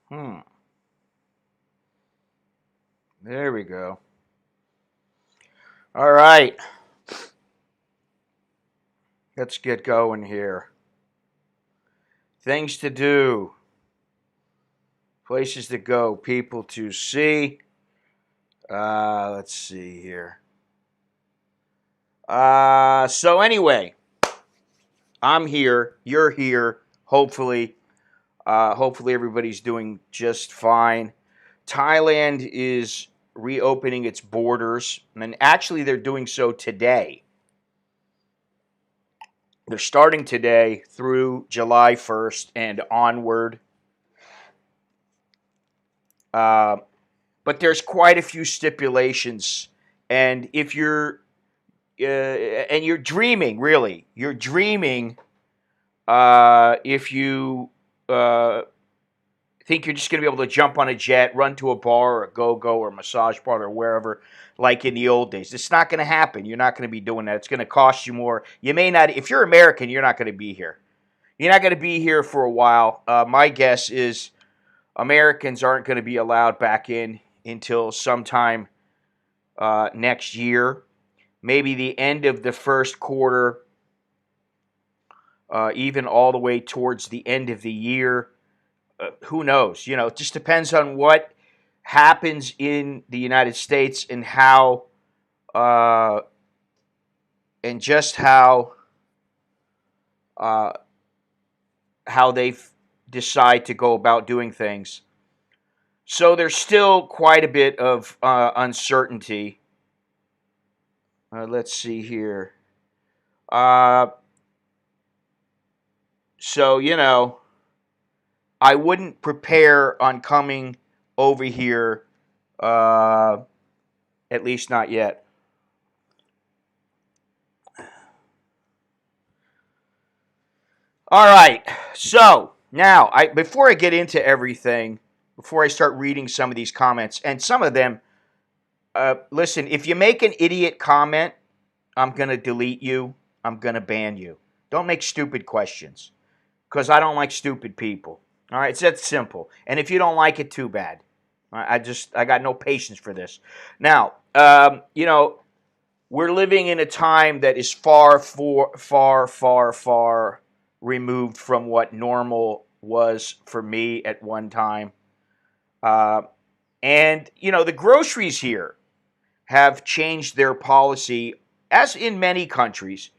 Hmm. There we go. All right. Let's get going here. Things to do, places to go, people to see. Let's see here. So anyway, I'm here. You're here. Hopefully everybody's doing just fine. Thailand is reopening its borders, and actually they're doing so today. They're starting today through July 1st and onward. Uh, but there's quite a few stipulations, and if you're dreaming, really, you're dreaming if you uh, think you're just going to be able to jump on a jet, run to a bar or a go-go or a massage parlor or wherever, like in the old days. It's not going to happen. You're not going to be doing that. It's going to cost you more. You may not. If you're American, you're not going to be here. You're not going to be here for a while. My guess is Americans aren't going to be allowed back in until sometime next year, maybe the end of the first quarter, even all the way towards the end of the year. Who knows? It just depends on what happens in the United States and uh, just uh, how they decide to go about doing things. So there's still quite a bit of uncertainty. Let's see here. Uh, so I wouldn't prepare on coming over here, uh, at least not yet. All right. So now, before I get into everything, before I start reading some of these comments, and some of them, listen, if you make an idiot comment, I'm going to delete you. I'm going to ban you. Don't make stupid questions because I don't like stupid people. All right, it's that simple. And if you don't like it, too bad. I got no patience for this. Now, we're living in a time that is far removed from what normal was for me at one time. Uh, and the groceries here have changed their policy, as in many countries,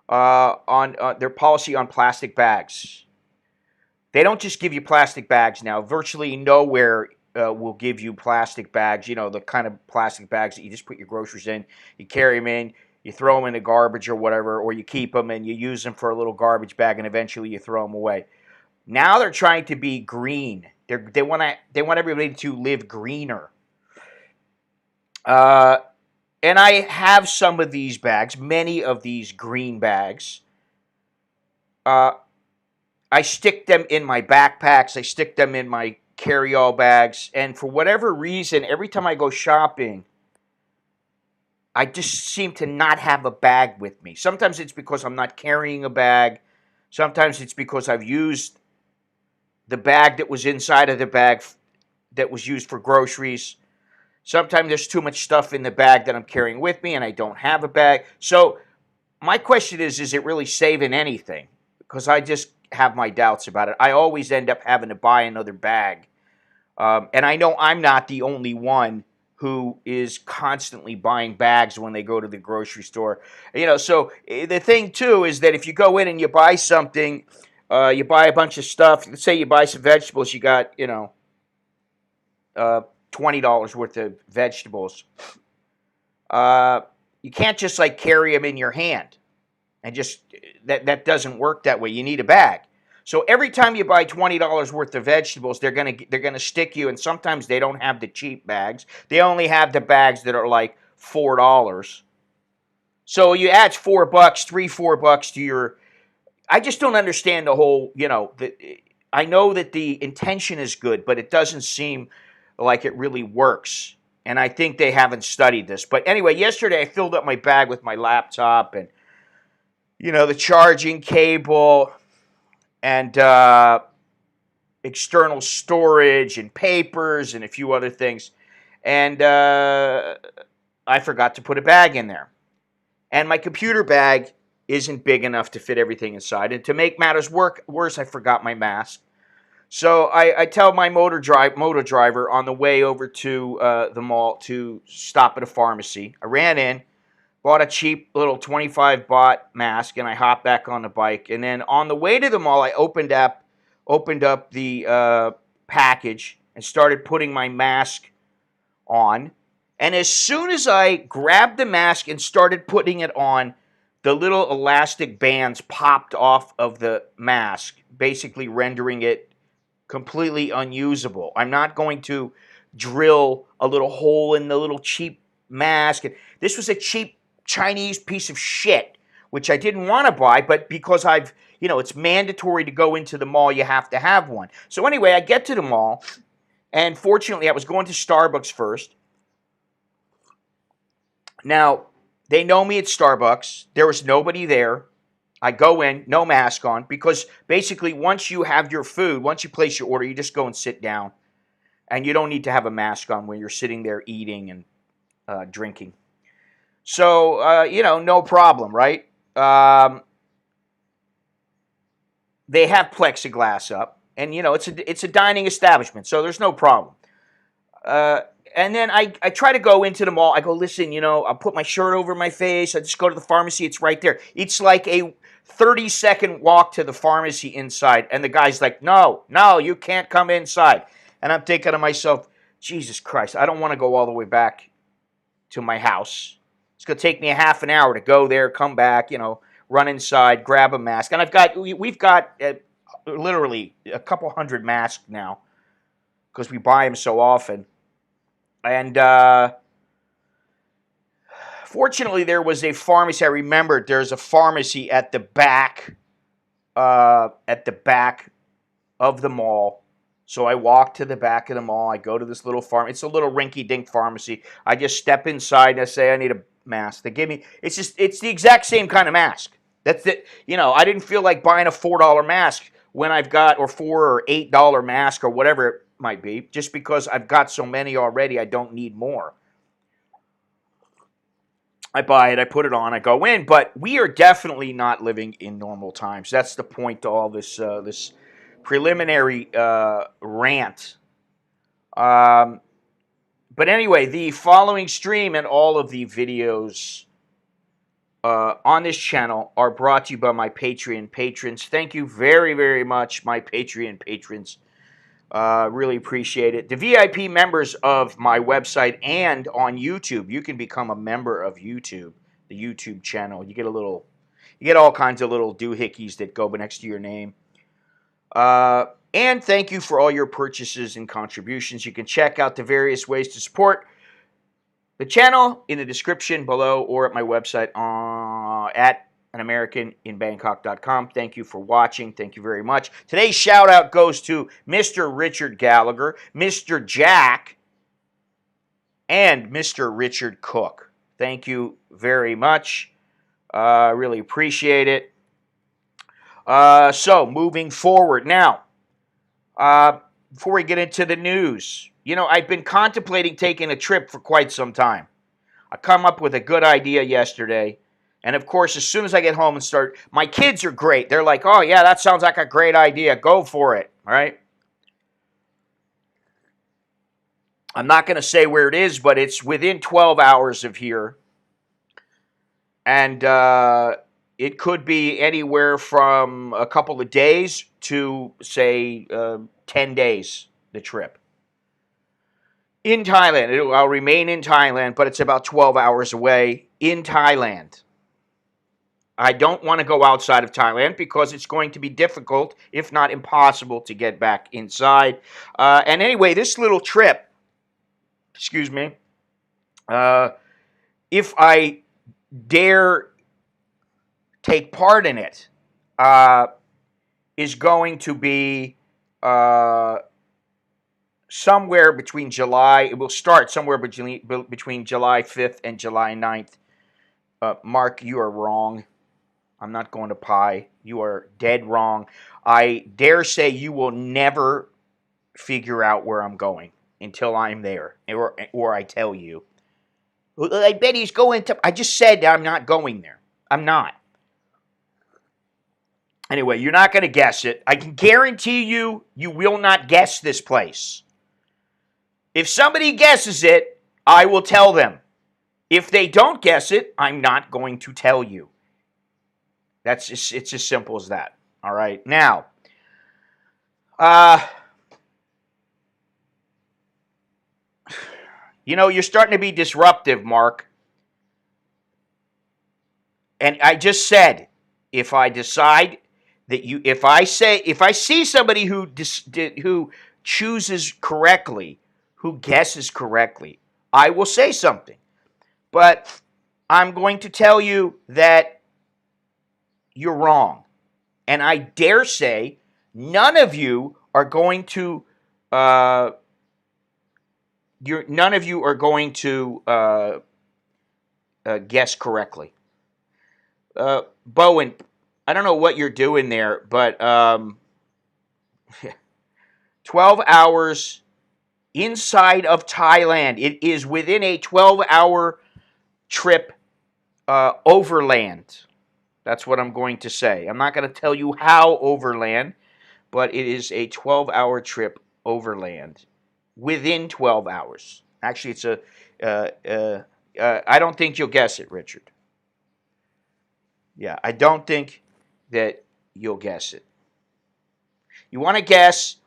on their policy on plastic bags. They don't just give you plastic bags now. Virtually nowhere will give you plastic bags. The kind of plastic bags that you just put your groceries in, you carry them in, you throw them in the garbage or whatever, or you keep them and you use them for a little garbage bag, and eventually you throw them away. Now they're trying to be green. They want everybody to live greener. Uh, and I have some of these bags, many of these green bags. Uh, I stick them in my backpacks. I stick them in my carry-all bags. And for whatever reason, every time I go shopping, I just seem to not have a bag with me. Sometimes it's because I'm not carrying a bag. Sometimes it's because I've used the bag that was inside of the bag that was used for groceries. Sometimes there's too much stuff in the bag that I'm carrying with me and I don't have a bag. So my question is it really saving anything? Because I just have my doubts about it. I always end up having to buy another bag. And I know I'm not the only one who is constantly buying bags when they go to the grocery store. So the thing, too, is that if you go in and you buy something, you buy a bunch of stuff. Let's say you buy some vegetables. You got, uh, $20 worth of vegetables. Uh, you can't just like carry them in your hand. And just that doesn't work that way. You need a bag. So every time you buy $20 worth of vegetables, they're gonna stick you. And sometimes they don't have the cheap bags. They only have the bags that are like $4. So you add $4, $3, $4 to your. I just don't understand the whole. I know that the intention is good, but it doesn't seem like it really works. And I think they haven't studied this. But anyway, yesterday I filled up my bag with my laptop and the charging cable and external storage and papers and a few other things. And I forgot to put a bag in there. And my computer bag isn't big enough to fit everything inside. And to make matters worse, I forgot my mask. So I tell my motor driver on the way over to the mall to stop at a pharmacy. I ran in, bought a cheap little 25 baht mask, and I hopped back on the bike. And then on the way to the mall, I opened up the package and started putting my mask on. And as soon as I grabbed the mask and started putting it on, the little elastic bands popped off of the mask, basically rendering it completely unusable. I'm not going to drill a little hole in the little cheap mask. This was a cheap Chinese piece of shit, which I didn't want to buy, but because it's mandatory to go into the mall, you have to have one. So anyway, I get to the mall, and fortunately, I was going to Starbucks first. Now, they know me at Starbucks. There was nobody there. I go in, no mask on, because basically once you have your food, once you place your order, you just go and sit down. And you don't need to have a mask on when you're sitting there eating and drinking. So, no problem, right? They have plexiglass up, and, it's a dining establishment, so there's no problem. And then I try to go into the mall. I go, listen, I'll put my shirt over my face. I just go to the pharmacy. It's right there. It's like a 30-second walk to the pharmacy inside. And the guy's like, no, you can't come inside. And I'm thinking to myself, Jesus Christ, I don't want to go all the way back to my house. It's going to take me a half an hour to go there, come back, run inside, grab a mask. And we've got literally a couple hundred masks now because we buy them so often. And fortunately, there was a pharmacy. I remembered there's a pharmacy at the back of the mall. So I walk to the back of the mall. I go to this little farm. It's a little rinky-dink pharmacy. I just step inside and I say, I need a mask. They give me. It's the exact same kind of mask. That's it. I didn't feel like buying a $4 mask when I've got, or $4 or $8 mask or whatever it might be, just because I've got so many already. I don't need more. I buy it, I put it on, I go in, but we are definitely not living in normal times. That's the point to all this this preliminary rant. But anyway, the following stream and all of the videos on this channel are brought to you by my Patreon patrons. Thank you very, very much, my Patreon patrons. Really appreciate it. The VIP members of my website and on YouTube, you can become a member of YouTube, the YouTube channel. You get all kinds of little doohickeys that go next to your name. And thank you for all your purchases and contributions. You can check out the various ways to support the channel in the description below or at my website at anamericaninbangkok.com. Thank you for watching. Thank you very much. Today's shout out goes to Mr. Richard Gallagher, Mr. Jack, and Mr. Richard Cook. Thank you very much. Really appreciate it. So, moving forward. Now, before we get into the news, I've been contemplating taking a trip for quite some time. I come up with a good idea yesterday. And of course, as soon as I get home and start, my kids are great. They're like, oh, yeah, that sounds like a great idea. Go for it. All right. I'm not going to say where it is, but it's within 12 hours of here. And it could be anywhere from a couple of days to, say, 10 days, the trip. In Thailand. I'll remain in Thailand, but it's about 12 hours away in Thailand. I don't want to go outside of Thailand because it's going to be difficult, if not impossible, to get back inside. And anyway, this little trip, excuse me, if I dare take part in it, is going to be somewhere between July, it will start somewhere between July 5th and July 9th. Mark, you are wrong. I'm not going to Pi. You are dead wrong. I dare say you will never figure out where I'm going until I'm there, or I tell you. I bet he's going to. I just said I'm not going there. I'm not. Anyway, you're not going to guess it. I can guarantee you, you will not guess this place. If somebody guesses it, I will tell them. If they don't guess it, I'm not going to tell you. It's as simple as that. All right. Now, you're starting to be disruptive, Mark. And I just said, if I decide that if I see somebody who chooses correctly, who guesses correctly, I will say something. But I'm going to tell you that you're wrong. And I dare say none of you are going to guess correctly. Bowen, I don't know what you're doing there, but 12 hours inside of Thailand. It is within a 12-hour trip overland. That's what I'm going to say. I'm not going to tell you how overland, but it is a 12-hour trip overland within 12 hours. Actually, it's I don't think you'll guess it, Richard. Yeah, I don't think that you'll guess it. You want to guess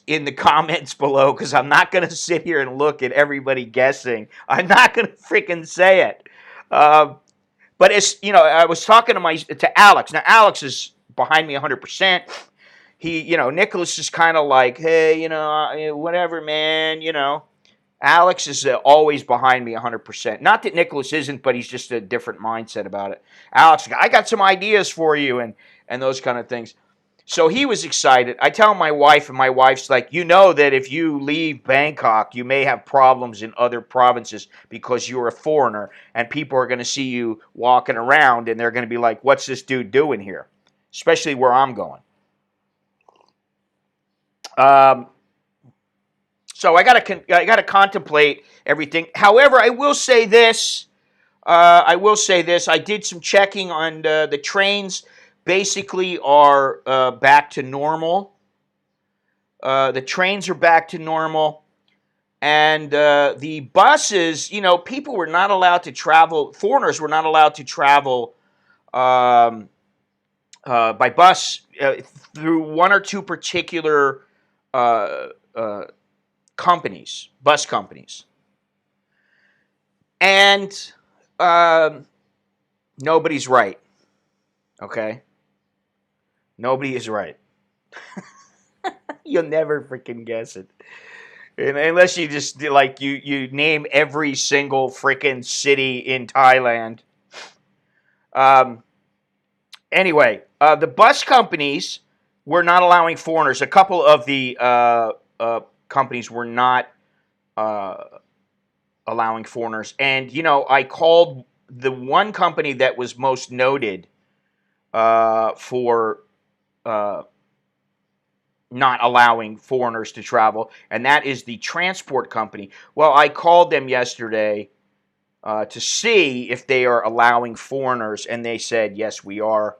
in the comments below, because I'm not going to sit here and look at everybody guessing. I'm not going to freaking say it. But it's, I was talking to Alex. Now, Alex is behind me 100%. Nicholas is kind of like, hey, whatever, man, Alex is always behind me 100%. Not that Nicholas isn't, but he's just a different mindset about it. Alex, I got some ideas for you and those kind of things. So he was excited. I tell my wife, and my wife's like, that if you leave Bangkok, you may have problems in other provinces because you're a foreigner, and people are going to see you walking around, and they're going to be like, what's this dude doing here? Especially where I'm going. So I gotta contemplate everything. However, I will say this. I did some checking on the trains. Basically, are back to normal. The trains are back to normal, and the buses. People were not allowed to travel. Foreigners were not allowed to travel by bus through one or two particular companies, bus companies. And nobody's right. Okay? Nobody is right. You'll never freaking guess it. Unless you just, you name every single freaking city in Thailand. Anyway, the bus companies were not allowing foreigners. A couple of the companies were not allowing foreigners. And, I called the one company that was most noted for not allowing foreigners to travel, and that is the transport company. Well, I called them yesterday to see if they are allowing foreigners, and they said, yes, we are.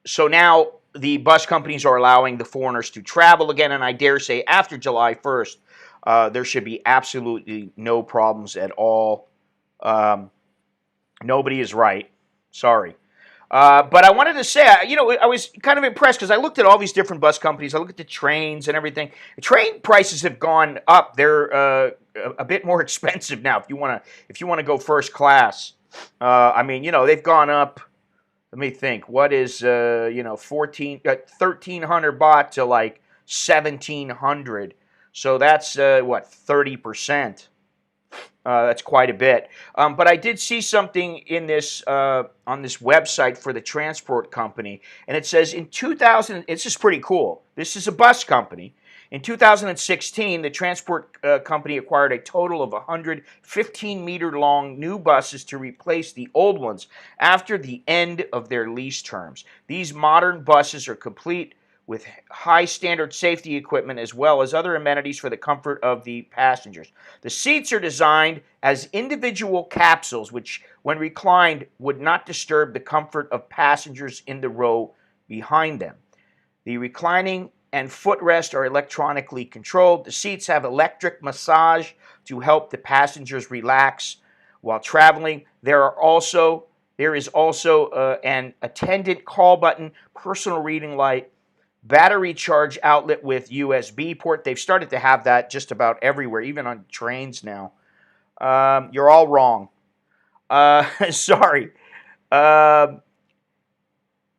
So now the bus companies are allowing the foreigners to travel again, and I dare say after July 1st, there should be absolutely no problems at all. Nobody is right. Sorry. But I wanted to say, I was kind of impressed because I looked at all these different bus companies. I looked at the trains and everything. The train prices have gone up. They're a bit more expensive now if you want to go first class. They've gone up. Let me think. What is 1,300 baht to like 1,700? So that's 30%. That's quite a bit. But I did see something in this on this website for the transport company, and it says in 2000. It's just pretty cool. This is a bus company. In 2016, the transport company acquired a total of 100 15-meter-long new buses to replace the old ones after the end of their lease terms. These modern buses are complete with high standard safety equipment as well as other amenities for the comfort of the passengers. The seats are designed as individual capsules, which, when reclined, would not disturb the comfort of passengers in the row behind them. The reclining and footrest are electronically controlled. The seats have electric massage to help the passengers relax while traveling. There is also an attendant call button, personal reading light, battery charge outlet with USB port. They've started to have that just about everywhere, even on trains now. You're all wrong. Sorry.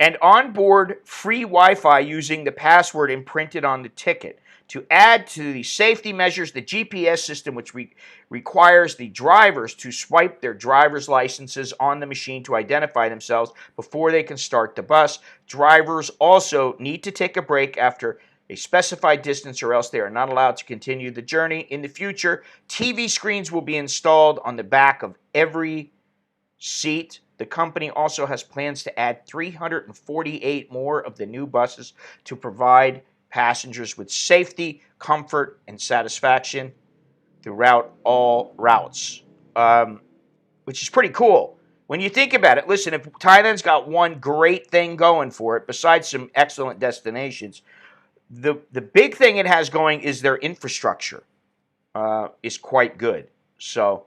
And onboard free Wi-Fi using the password imprinted on the ticket. To add to the safety measures, the GPS system, which requires the drivers to swipe their driver's licenses on the machine to identify themselves before they can start the bus. Drivers also need to take a break after a specified distance or else they are not allowed to continue the journey. In the future, TV screens will be installed on the back of every seat. The company also has plans to add 348 more of the new buses to provide passengers with safety, comfort, and satisfaction throughout all routes, which is pretty cool. When you think about it, listen, if Thailand's got one great thing going for it, besides some excellent destinations, the big thing it has going is their infrastructure is quite good. So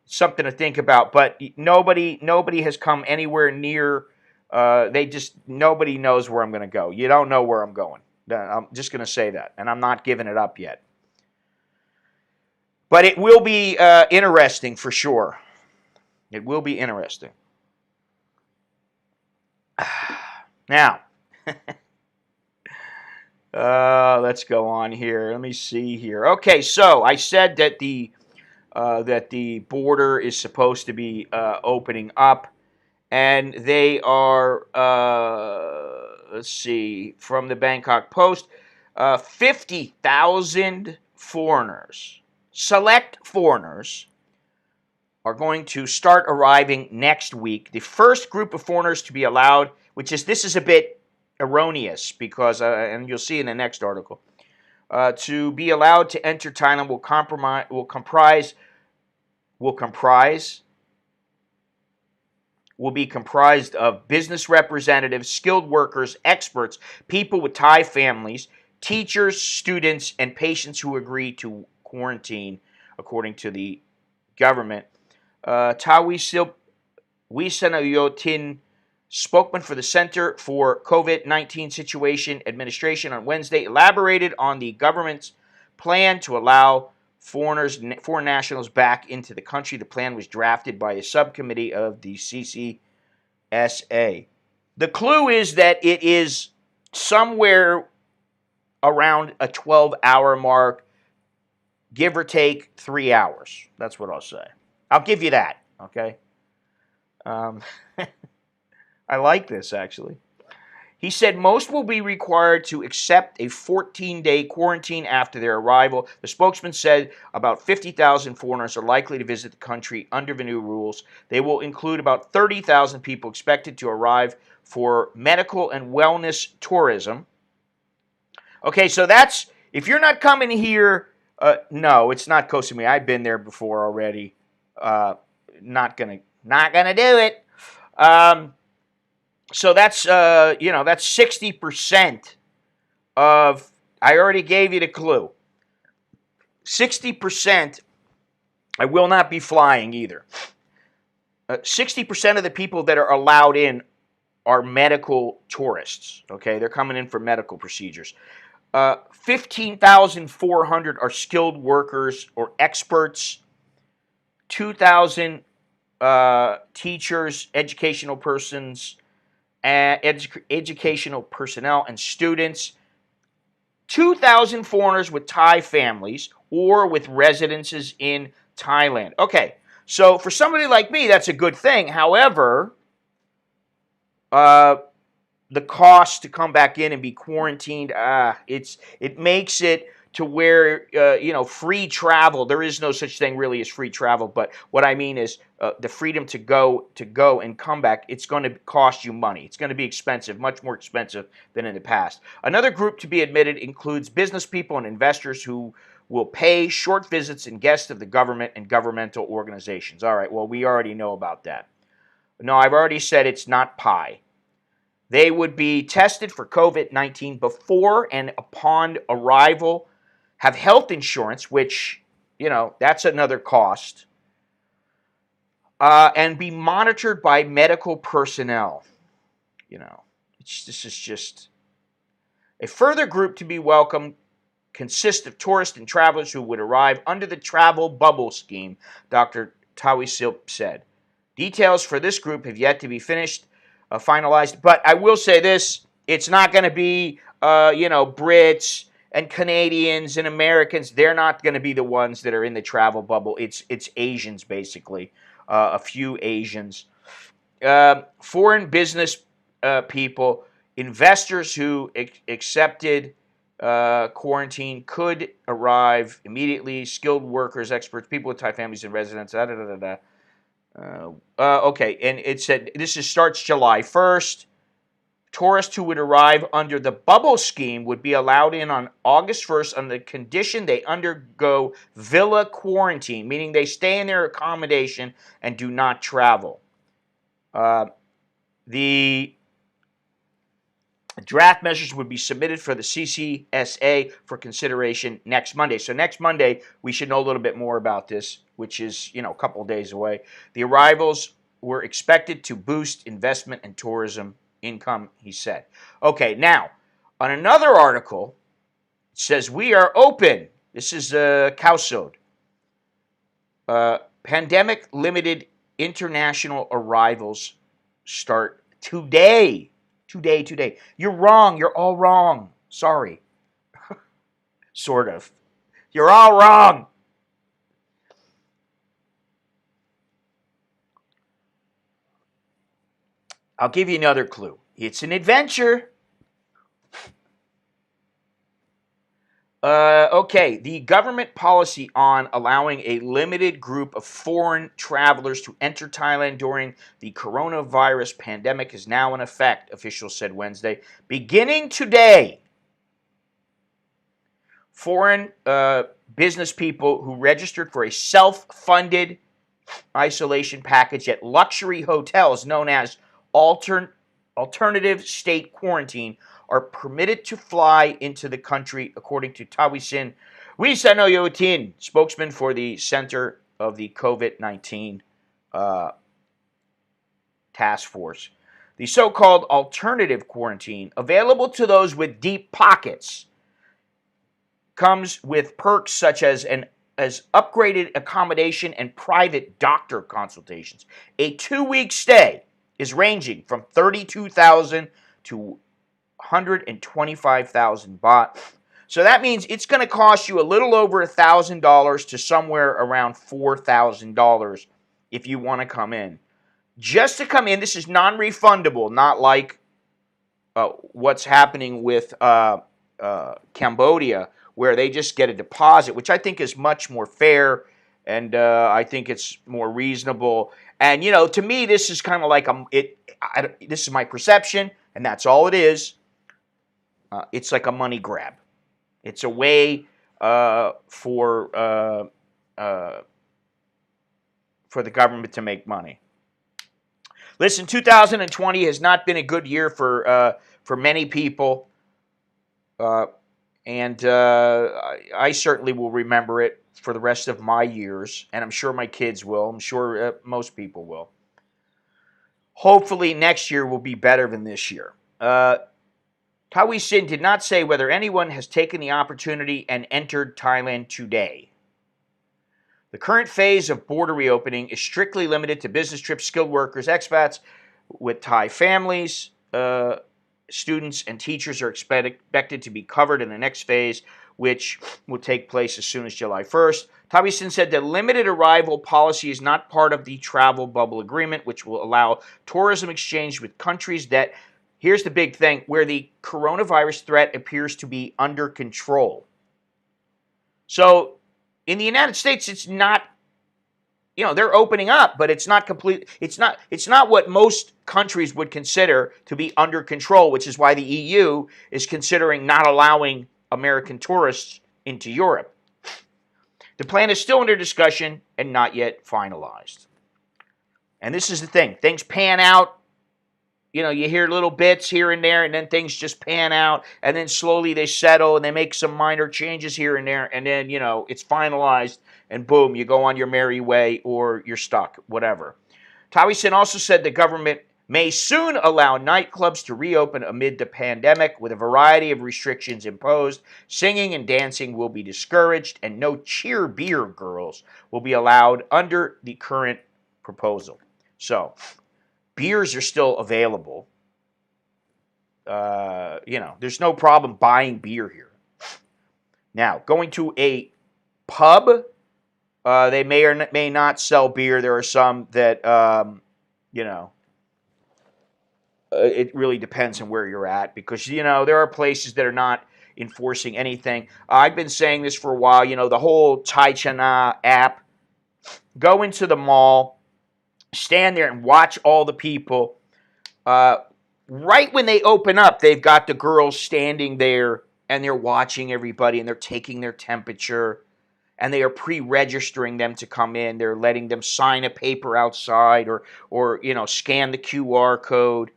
something to think about, but nobody has come anywhere near. Nobody knows where I'm going to go. You don't know where I'm going. I'm just going to say that, and I'm not giving it up yet. But it will be interesting for sure. It will be interesting. Now, let's go on here. Let me see here. Okay, so I said that the border is supposed to be opening up, and they are, let's see, from the Bangkok Post, 50,000 foreigners, select foreigners, are going to start arriving next week. The first group of foreigners to be allowed, this is a bit erroneous because, and you'll see in the next article, to be allowed to enter Thailand will be comprised of business representatives, skilled workers, experts, people with Thai families, teachers, students, and patients who agree to quarantine, according to the government. Wisanayotin, spokesman for the Center for COVID-19 Situation Administration, on Wednesday elaborated on the government's plan to allow foreign nationals back into the country. The plan was drafted by a subcommittee of the CCSA. The clue is that it is somewhere around a 12-hour mark, give or take 3 hours. That's what I'll say. I'll give you that, okay? I like this, actually. He said most will be required to accept a 14-day quarantine after their arrival. The spokesman said about 50,000 foreigners are likely to visit the country under the new rules. They will include about 30,000 people expected to arrive for medical and wellness tourism. Okay, so that's, if you're not coming here, no, it's not Koh Samui. I've been there before already. Not gonna do it. So that's that's 60% of. I already gave you the clue. 60%. I will not be flying either. 60% of the people that are allowed in are medical tourists. Okay, they're coming in for medical procedures. 15,400 are skilled workers or experts. 2,000 teachers, educational persons, educational personnel, and students. 2,000 foreigners with Thai families or with residences in Thailand. Okay, so for somebody like me, that's a good thing. However, the cost to come back in and be quarantined, it makes it to where free travel. There is no such thing really as free travel, but what I mean is the freedom to go and come back. It's going to cost you money. It's going to be expensive, much more expensive than in the past. Another group to be admitted includes business people and investors who will pay short visits and guests of the government and governmental organizations. All right, well, we already know about that. No, I've already said it's not pie. They would be tested for COVID-19 before and upon arrival, have health insurance, which, that's another cost, and be monitored by medical personnel. This is just a further group to be welcomed consists of tourists and travelers who would arrive under the travel bubble scheme, Dr. Tawisilp said. Details for this group have yet to be finalized, but I will say this, it's not going to be, Brits and Canadians and Americans. They're not going to be the ones that are in the travel bubble. It's Asians, basically, a few Asians. Foreign business people, investors who accepted quarantine could arrive immediately, skilled workers, experts, people with Thai families and residents, okay, and it said starts July 1st. Tourists who would arrive under the bubble scheme would be allowed in on August 1st on the condition they undergo villa quarantine, meaning they stay in their accommodation and do not travel. The draft measures would be submitted for the CCSA for consideration next Monday. So next Monday, we should know a little bit more about this, which is, a couple of days away. The arrivals were expected to boost investment and tourism income, he said. Okay, now, on another article, it says, we are open. This is Kausod. Pandemic limited international arrivals start today. Today. You're wrong. You're all wrong. Sorry. Sort of. You're all wrong. I'll give you another clue. It's an adventure. Okay, the government policy on allowing a limited group of foreign travelers to enter Thailand during the coronavirus pandemic is now in effect, officials said Wednesday. Beginning today, foreign business people who registered for a self-funded isolation package at luxury hotels known as alternative state quarantine are permitted to fly into the country, according to Tawisin Wisanoyotin, spokesman for the Center of the COVID-19 Task Force. The so-called alternative quarantine, available to those with deep pockets, comes with perks such as upgraded accommodation and private doctor consultations. A 2-week stay is ranging from 32,000 to 125,000 baht. So that means it's going to cost you a little over $1,000 to somewhere around $4,000 if you want to come in. Just to come in, this is non-refundable, not like what's happening with Cambodia, where they just get a deposit, which I think is much more fair, and I think it's more reasonable. And, to me, this is kind of like this is my perception, and that's all it is. It's like a money grab. It's a way for the government to make money. Listen, 2020 has not been a good year for many people, and I certainly will remember it for the rest of my years, and I'm sure my kids will. I'm sure most people will. Hopefully next year will be better than this year. Tawi Sin did not say whether anyone has taken the opportunity and entered Thailand today. The current phase of border reopening is strictly limited to business trips, skilled workers, expats with Thai families. Students and teachers are expected to be covered in the next phase, which will take place as soon as July 1st. Tawisin said the limited arrival policy is not part of the travel bubble agreement, which will allow tourism exchange with countries that, here's the big thing, where the coronavirus threat appears to be under control. So in the United States, it's not, they're opening up, but it's not complete. It's not what most countries would consider to be under control, which is why the EU is considering not allowing American tourists into Europe. The plan is still under discussion and not yet finalized. And this is the thing. Things pan out. You hear little bits here and there, and then things just pan out, and then slowly they settle, and they make some minor changes here and there, and then, it's finalized, and boom, you go on your merry way, or you're stuck, whatever. Tawi-san also said the government may soon allow nightclubs to reopen amid the pandemic with a variety of restrictions imposed. Singing and dancing will be discouraged, and no cheer beer girls will be allowed under the current proposal. So, beers are still available. There's no problem buying beer here. Now, going to a pub, they may or may not sell beer. There are some that, it really depends on where you're at because, there are places that are not enforcing anything. I've been saying this for a while. The whole Thai Chana app. Go into the mall, stand there and watch all the people. Right when they open up, they've got the girls standing there and they're watching everybody and they're taking their temperature and they are pre-registering them to come in. They're letting them sign a paper outside or scan the QR code.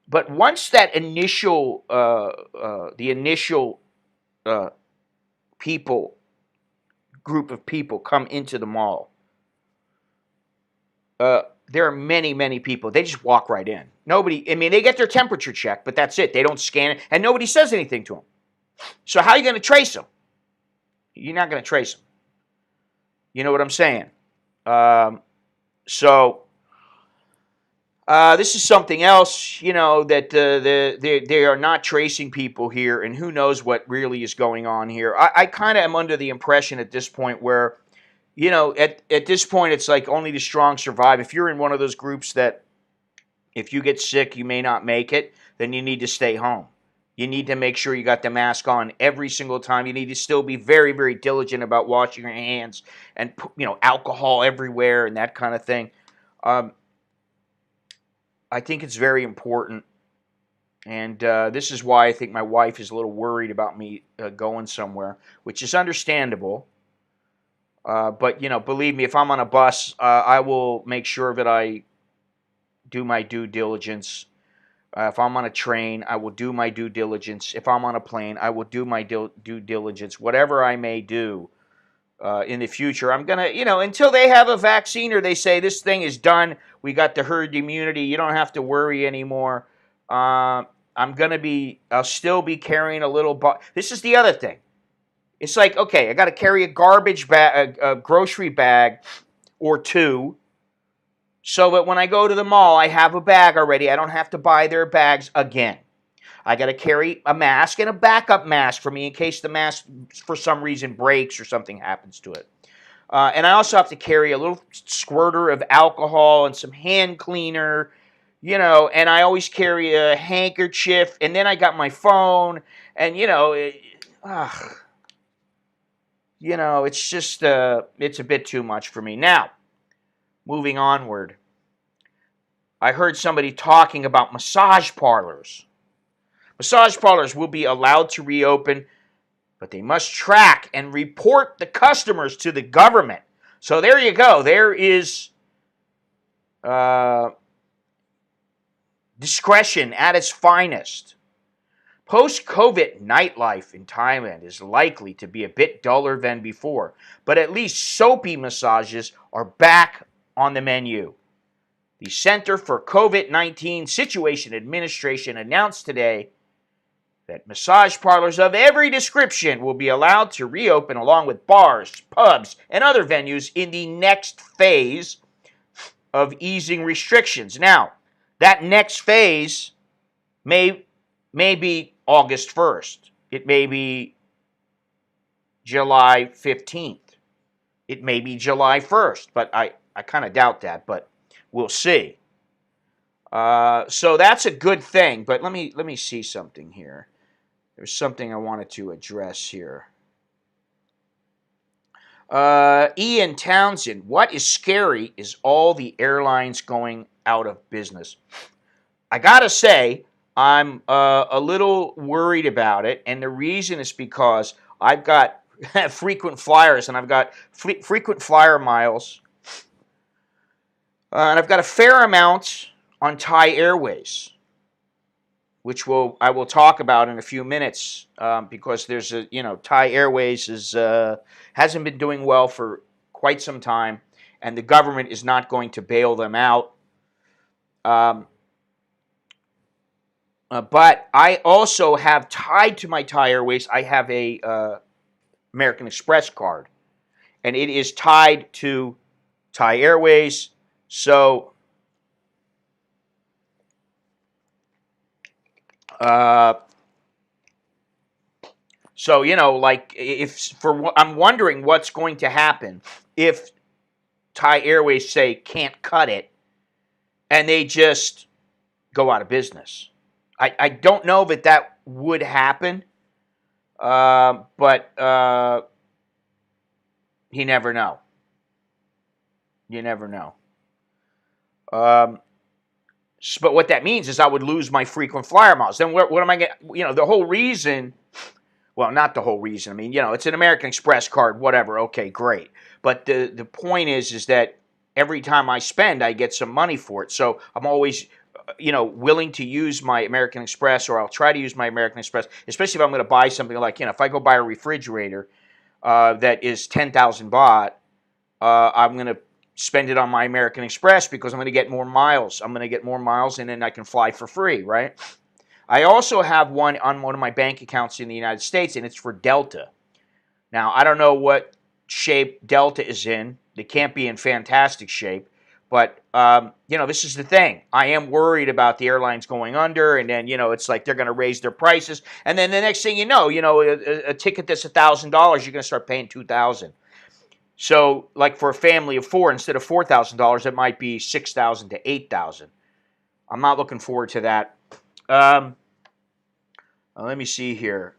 But once that initial group of people come into the mall, there are many, many people. They just walk right in. They get their temperature checked, but that's it. They don't scan it, and nobody says anything to them. So how are you going to trace them? You're not going to trace them. You know what I'm saying? This is something else, that they are not tracing people here, and who knows what really is going on here. I kind of am under the impression at this point where, at this point, it's like only the strong survive. If you're in one of those groups that if you get sick, you may not make it, then you need to stay home. You need to make sure you got the mask on every single time. You need to still be very, very diligent about washing your hands and, alcohol everywhere and that kind of thing. I think it's very important. And this is why I think my wife is a little worried about me going somewhere, which is understandable. But, believe me, if I'm on a bus, I will make sure that I do my due diligence. If I'm on a train, I will do my due diligence. If I'm on a plane, I will do my due diligence. Whatever I may do in the future, I'm going to, until they have a vaccine or they say this thing is done, we got the herd immunity, you don't have to worry anymore. I'll still be carrying a little This is the other thing. It's like, okay, I got to carry a garbage bag, a grocery bag or two, so that when I go to the mall, I have a bag already. I don't have to buy their bags again. I got to carry a mask and a backup mask for me in case the mask, for some reason, breaks or something happens to it. And I also have to carry a little squirter of alcohol and some hand cleaner, and I always carry a handkerchief. And then I got my phone, and, it's just, it's a bit too much for me. Now, moving onward, I heard somebody talking about massage parlors. Massage parlors will be allowed to reopen, but they must track and report the customers to the government. So there you go. There is discretion at its finest. Post-COVID nightlife in Thailand is likely to be a bit duller than before, but at least soapy massages are back on the menu. The Center for COVID-19 Situation Administration announced today that massage parlors of every description will be allowed to reopen along with bars, pubs, and other venues in the next phase of easing restrictions. Now, that next phase may be August 1st. It may be July 15th. It may be July 1st, but I kind of doubt that, but we'll see. So that's a good thing, but let me see something here. There's something I wanted to address here. Ian Townsend, what is scary is all the airlines going out of business. I gotta say, I'm a little worried about it, and the reason is because I've got frequent flyers, and I've got frequent flyer miles, and I've got a fair amount on Thai Airways, which I will talk about in a few minutes, because there's Thai Airways hasn't been doing well for quite some time, and the government is not going to bail them out. But I also have, tied to my Thai Airways, I have a American Express card, and it is tied to Thai Airways. So, like, I'm wondering what's going to happen if Thai Airways say can't cut it, and they just go out of business. I don't know that would happen, but you never know. You never know. But what that means is I would lose my frequent flyer miles. Then what am I getting? The whole reason, well, not the whole reason. I mean, it's an American Express card, whatever. Okay, great. But the point is that every time I spend, I get some money for it. So I'm always, willing to use my American Express, or I'll try to use my American Express, especially if I'm going to buy something like, if I go buy a refrigerator that is 10,000 baht, I'm going to spend it on my American Express because I'm going to get more miles. I'm going to get more miles, and then I can fly for free, right? I also have one on one of my bank accounts in the United States, and it's for Delta. Now, I don't know what shape Delta is in. They can't be in fantastic shape. But, this is the thing. I am worried about the airlines going under, and then, it's like they're going to raise their prices. And then the next thing you know, a ticket that's $1,000, you're going to start paying $2,000. So, like for a family of four, instead of $4,000, it might be $6,000 to $8,000. I'm not looking forward to that. Let me see here.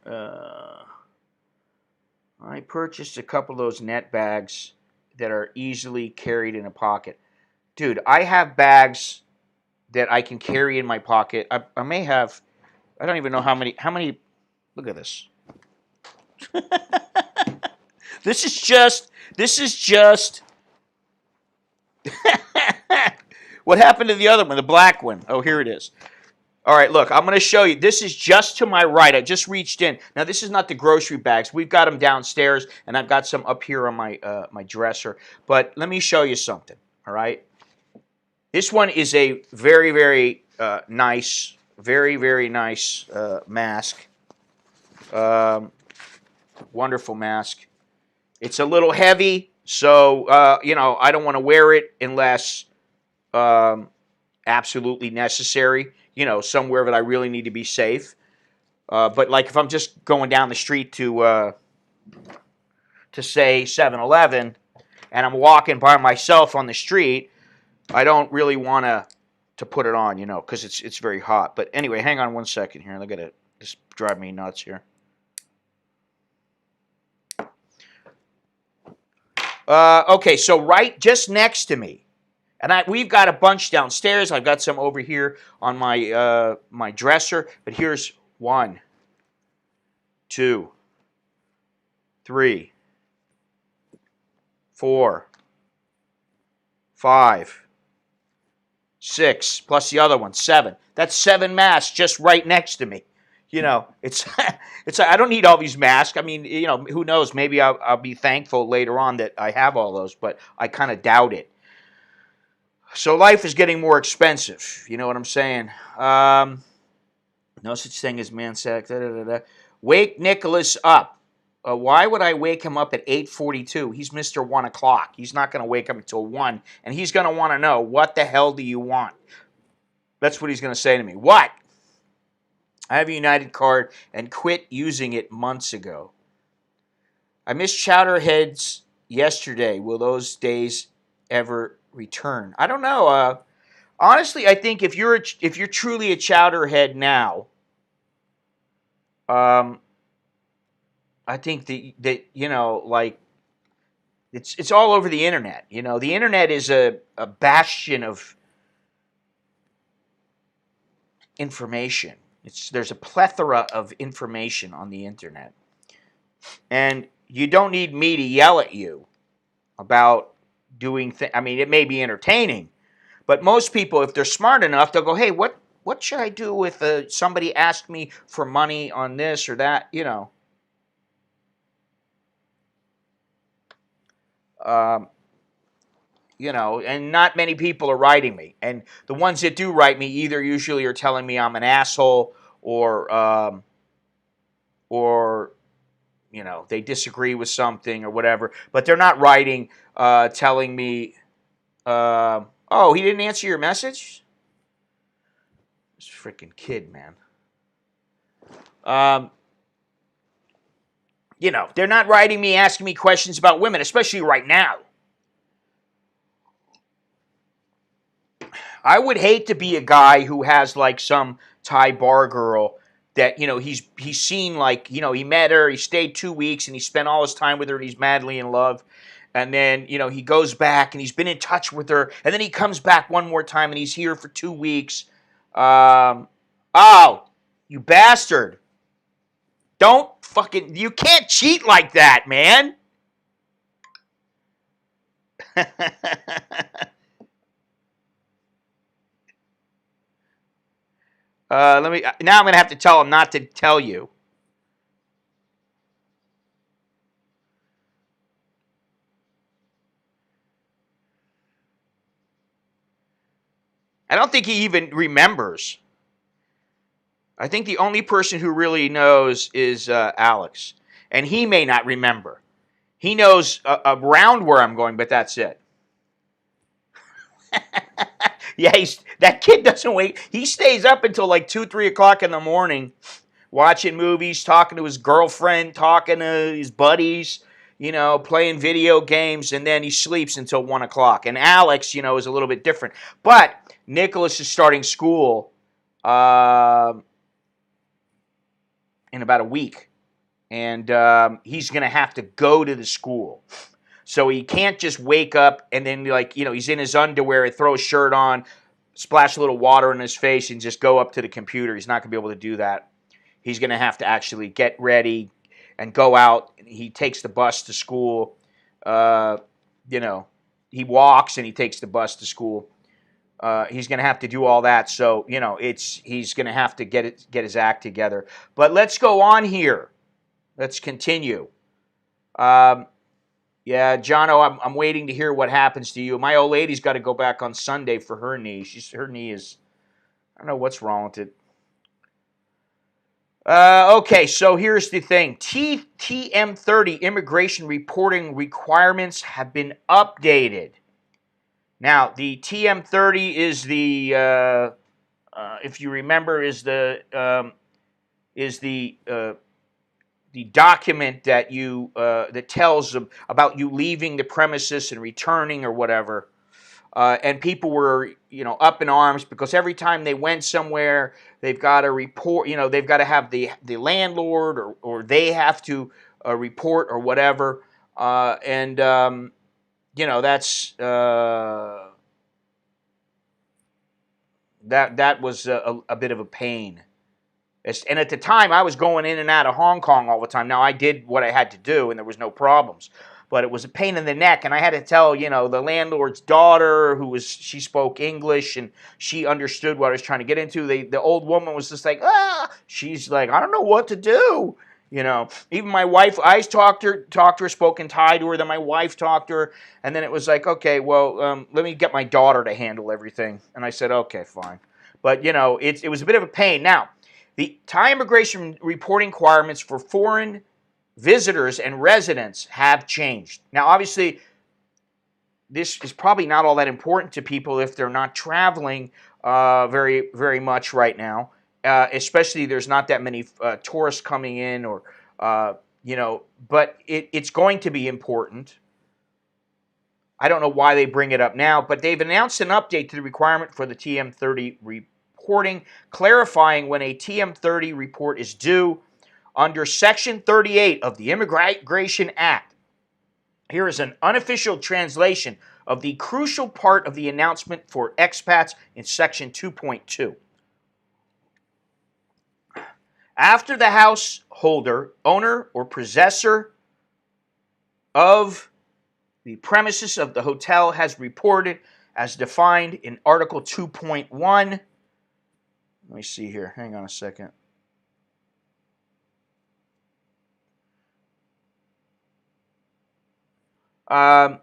I purchased a couple of those net bags that are easily carried in a pocket. Dude, I have bags that I can carry in my pocket. I may have, I don't even know how many, look at this. This is just, what happened to the other one, the black one? Oh, here it is. All right, look, I'm going to show you. This is just to my right. I just reached in. Now, this is not the grocery bags. We've got them downstairs, and I've got some up here on my my dresser. But let me show you something, all right? This one is a very, very nice, very, very nice mask. Wonderful mask. It's a little heavy, so, I don't want to wear it unless absolutely necessary. Somewhere that I really need to be safe. But like if I'm just going down the street to say 7-Eleven, and I'm walking by myself on the street, I don't really want to put it on, because it's very hot. But anyway, hang on one second here. Look at it. This drive me nuts here. Okay, so right just next to me. And we've got a bunch downstairs. I've got some over here on my my dresser. But here's 1, 2, 3, 4, 5, 6, plus the other one, 7. That's 7 masks just right next to me. It's I don't need all these masks. I mean, who knows? Maybe I'll be thankful later on that I have all those, but I kind of doubt it. So life is getting more expensive. You know what I'm saying? No such thing as man sex. Wake Nicholas up. Why would I wake him up at 8:42? He's Mr. 1 o'clock. He's not going to wake up until 1, and he's going to want to know, what the hell do you want? That's what he's going to say to me. What? I have a United card and quit using it months ago. I missed Chowderheads yesterday. Will those days ever return? I don't know. Honestly, I think if you're truly a Chowderhead now, I think that like It's all over the internet. You know, the internet is a bastion of information. There's a plethora of information on the internet. And you don't need me to yell at you about doing things. I mean, it may be entertaining, but most people, if they're smart enough, they'll go, "Hey, what should I do if somebody asked me for money on this or that?" Um, and not many people are writing me. And the ones that do write me either usually are telling me I'm an asshole or they disagree with something or whatever. But they're not writing telling me, oh, he didn't answer your message? This freaking kid, man. They're not writing me asking me questions about women, especially right now. I would hate to be a guy who has like some Thai bar girl that he's seen, like he met her, he stayed 2 weeks, and he spent all his time with her, and he's madly in love, and then he goes back and he's been in touch with her, and then he comes back one more time and he's here for 2 weeks. Oh, you bastard! Don't fucking, you can't cheat like that, man. Now I'm gonna have to tell him not to tell you. I don't think he even remembers. I think the only person who really knows is Alex, and he may not remember. He knows around where I'm going, but that's it. Yeah, that kid doesn't wait. He stays up until like 2, 3 o'clock in the morning, watching movies, talking to his girlfriend, talking to his buddies, playing video games, and then he sleeps until 1 o'clock. And Alex, is a little bit different. But Nicholas is starting school in about a week, and he's going to have to go to the school. So he can't just wake up and then, he's in his underwear and throw a shirt on, splash a little water in his face, and just go up to the computer. He's not going to be able to do that. He's going to have to actually get ready and go out. He takes the bus to school. He walks and he takes the bus to school. He's going to have to do all that. So, he's going to have to get his act together. But let's go on here. Let's continue. Yeah, Jono, I'm waiting to hear what happens to you. My old lady's got to go back on Sunday for her knee. Her knee is, I don't know what's wrong with it. Okay, so here's the thing. TM30 immigration reporting requirements have been updated. Now, the TM30 is the, if you remember, is the document that that tells about you leaving the premises and returning or whatever. And people were, up in arms because every time they went somewhere, they've got to report. They've got to have the landlord or they have to report or whatever. That's that was a bit of a pain. And at the time, I was going in and out of Hong Kong all the time. Now, I did what I had to do, and there was no problems. But it was a pain in the neck, and I had to tell, the landlord's daughter, she spoke English, and she understood what I was trying to get into. The old woman was just like, she's like, I don't know what to do. Even my wife, I talked to her, spoke in Thai to her, then my wife talked to her, and then it was like, okay, well, let me get my daughter to handle everything. And I said, okay, fine. But, it was a bit of a pain. Now, the Thai immigration reporting requirements for foreign visitors and residents have changed. Now, obviously, this is probably not all that important to people if they're not traveling very, very much right now. Especially, there's not that many tourists coming in, but it's going to be important. I don't know why they bring it up now, but they've announced an update to the requirement for the TM30 reporting, clarifying when a TM30 report is due. Under Section 38 of the Immigration Act, Here is an unofficial translation of the crucial part of the announcement for expats in section 2.2. After the householder, owner, or possessor of the premises of the hotel has reported as defined in Article 2.1. Let me see here. Hang on a second. Um,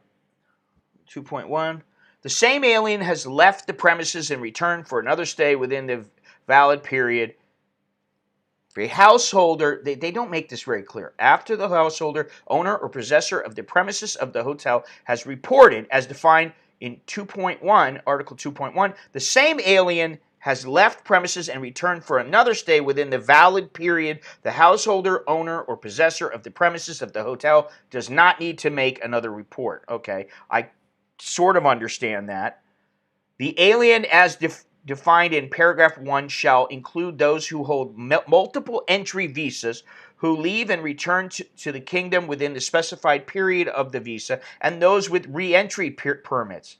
2.1. The same alien has left the premises and returned for another stay within the valid period. For a householder, they don't make this very clear. After the householder, owner, or possessor of the premises of the hotel has reported, as defined in 2.1, Article 2.1, the same alien has left premises and returned for another stay within the valid period, the householder, owner, or possessor of the premises of the hotel does not need to make another report. Okay, I sort of understand that. The alien, as defined in paragraph 1, shall include those who hold multiple entry visas, who leave and return to the kingdom within the specified period of the visa, and those with re-entry permits.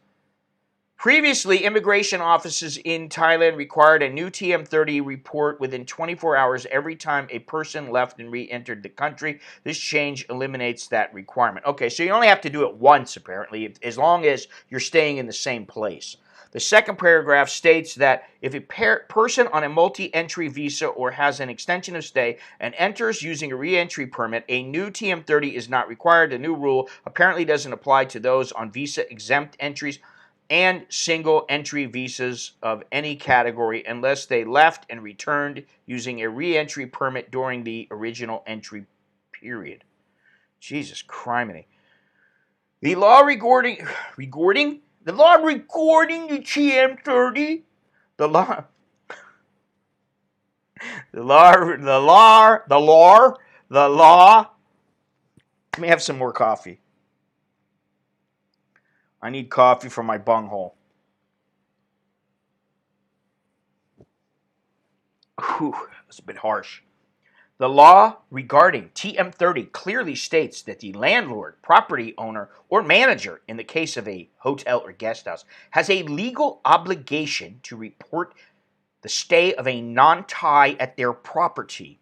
Previously, immigration offices in Thailand required a new TM30 report within 24 hours every time a person left and re-entered the country. This change eliminates that requirement. Okay, so you only have to do it once, apparently, as long as you're staying in the same place. The second paragraph states that if a person on a multi-entry visa or has an extension of stay and enters using a re-entry permit, a new TM30 is not required. The new rule apparently doesn't apply to those on visa-exempt entries and single entry visas of any category unless they left and returned using a re-entry permit during the original entry period. Jesus criminy. The law regarding the TM30, the law let me have some more coffee. I need coffee for my bunghole. Whew, that's a bit harsh. The law regarding TM30 clearly states that the landlord, property owner, or manager, in the case of a hotel or guest house, has a legal obligation to report the stay of a non-Thai at their property.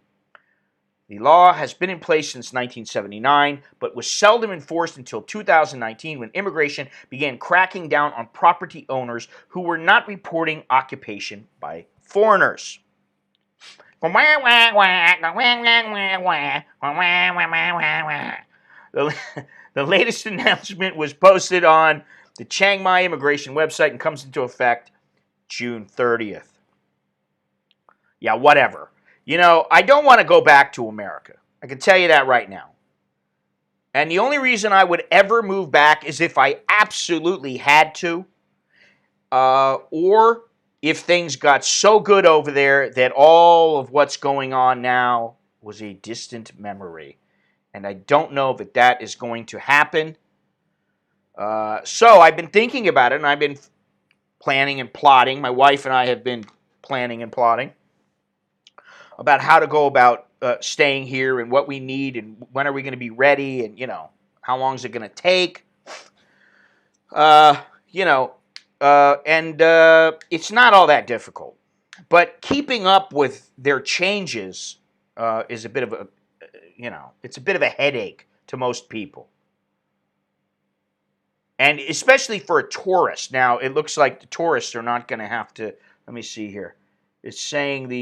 The law has been in place since 1979, but was seldom enforced until 2019 when immigration began cracking down on property owners who were not reporting occupation by foreigners. The latest announcement was posted on the Chiang Mai immigration website and comes into effect June 30th. Yeah, whatever. You know, I don't want to go back to America. I can tell you that right now. And the only reason I would ever move back is if I absolutely had to, or if things got so good over there that all of what's going on now was a distant memory. And I don't know if that is going to happen. So I've been thinking about it, and I've been planning and plotting. My wife and I have been planning and plotting about how to go about staying here and what we need and when are we going to be ready and, you know, how long is it going to take. You know, and it's not all that difficult. But keeping up with their changes is a bit of a, you know, it's a bit of a headache to most people. And especially for a tourist. Now, it looks like the tourists are not going to have to, let me see here. It's saying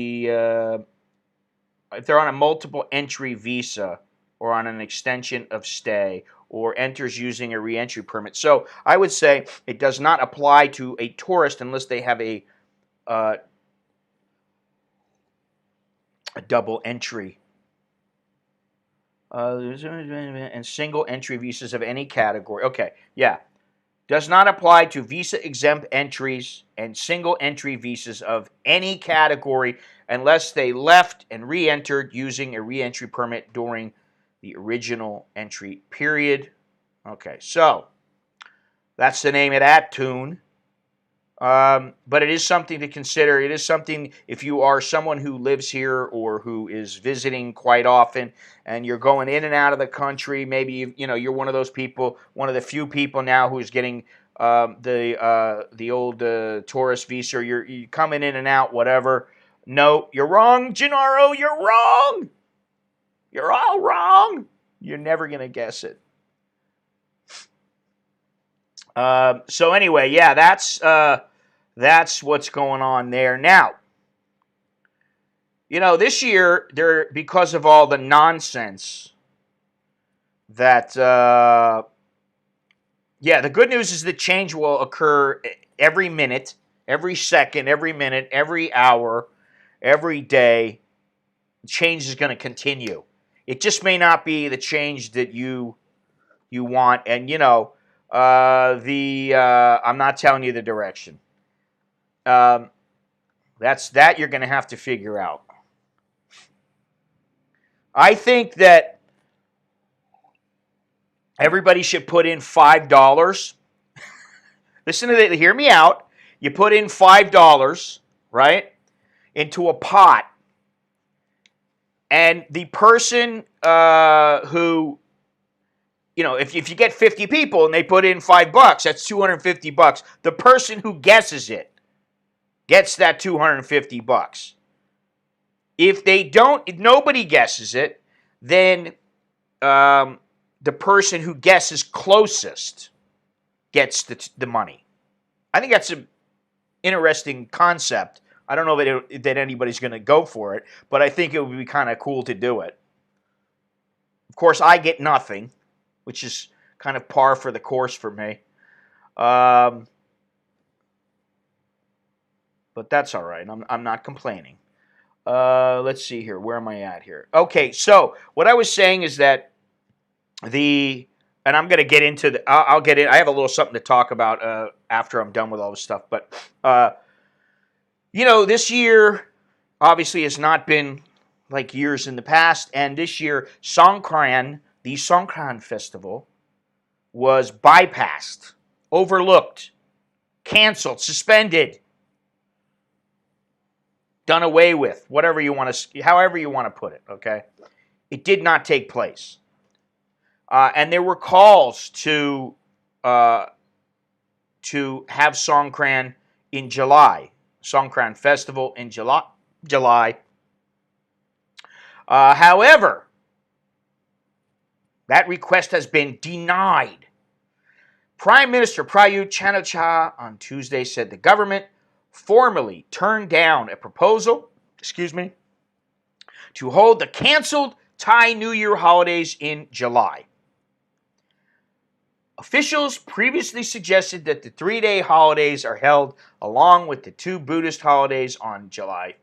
if they're on a multiple entry visa or on an extension of stay or enters using a re-entry permit. So I would say it does not apply to a tourist unless they have a double entry. And single entry visas of any category. Okay, yeah. Does not apply to visa-exempt entries and single entry visas of any category unless they left and re-entered using a re-entry permit during the original entry period. Okay, so that's the name of that tune. But it is something to consider. It is something if you are someone who lives here or who is visiting quite often, and you're going in and out of the country. Maybe you're one of those people, one of the few people now who's getting the old tourist visa. You're coming in and out, whatever. No, you're wrong, Gennaro. You're wrong. You're all wrong. You're never gonna guess it. So anyway, yeah, that's what's going on there. Now, this year, because of all the nonsense that, the good news is that change will occur every minute, every second, every minute, every hour, every day. Change is going to continue. It just may not be the change that you want, and I'm not telling you the direction. That you're going to have to figure out. I think that everybody should put in $5. Listen to that. Hear me out. You put in $5, right, into a pot, and the person who, if you get 50 people and they put in $5, that's $250. The person who guesses it gets that $250. If nobody guesses it, then the person who guesses closest gets the money. I think that's an interesting concept. I don't know that anybody's going to go for it, but I think it would be kind of cool to do it. Of course, I get nothing, which is kind of par for the course for me. But that's all right. I'm not complaining. Let's see here. Where am I at here? Okay, so what I was saying is that and I'm going to get into I'll get in. I have a little something to talk about after I'm done with all this stuff. But this year obviously has not been like years in the past, and this year the Songkran Festival, was bypassed, overlooked, canceled, suspended, done away with, however you want to put it. Okay, it did not take place. And there were calls to have Songkran in July, Songkran Festival in July. However, that request has been denied. Prime Minister Prayut Chan-o-cha on Tuesday said the government formally turned down a proposal, to hold the canceled Thai New Year holidays in July. Officials previously suggested that the 3-day holidays are held along with the 2 Buddhist holidays on July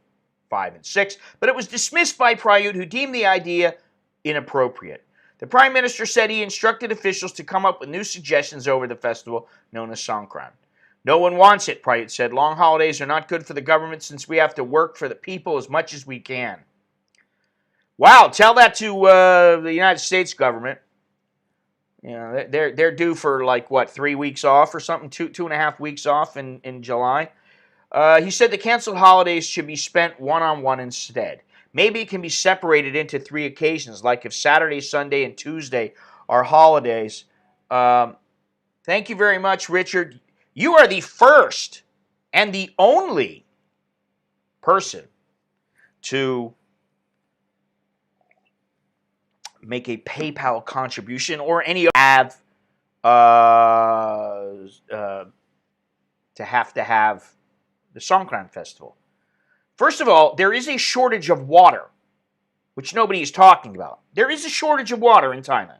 5 and 6, but it was dismissed by Prayut, who deemed the idea inappropriate. The Prime Minister said he instructed officials to come up with new suggestions over the festival known as Songkran. No one wants it, Prayut said. Long holidays are not good for the government since we have to work for the people as much as we can. Wow, tell that to the United States government. They're due for 3 weeks off or something, 2.5 weeks off in July. He said the canceled holidays should be spent one-on-one instead. Maybe it can be separated into 3 occasions, like if Saturday, Sunday, and Tuesday are holidays. Thank you very much, Richard. You are the first and the only person to make a PayPal contribution or any have to have the Songkran Festival. First of all, there is a shortage of water, which nobody is talking about. There is a shortage of water in Thailand.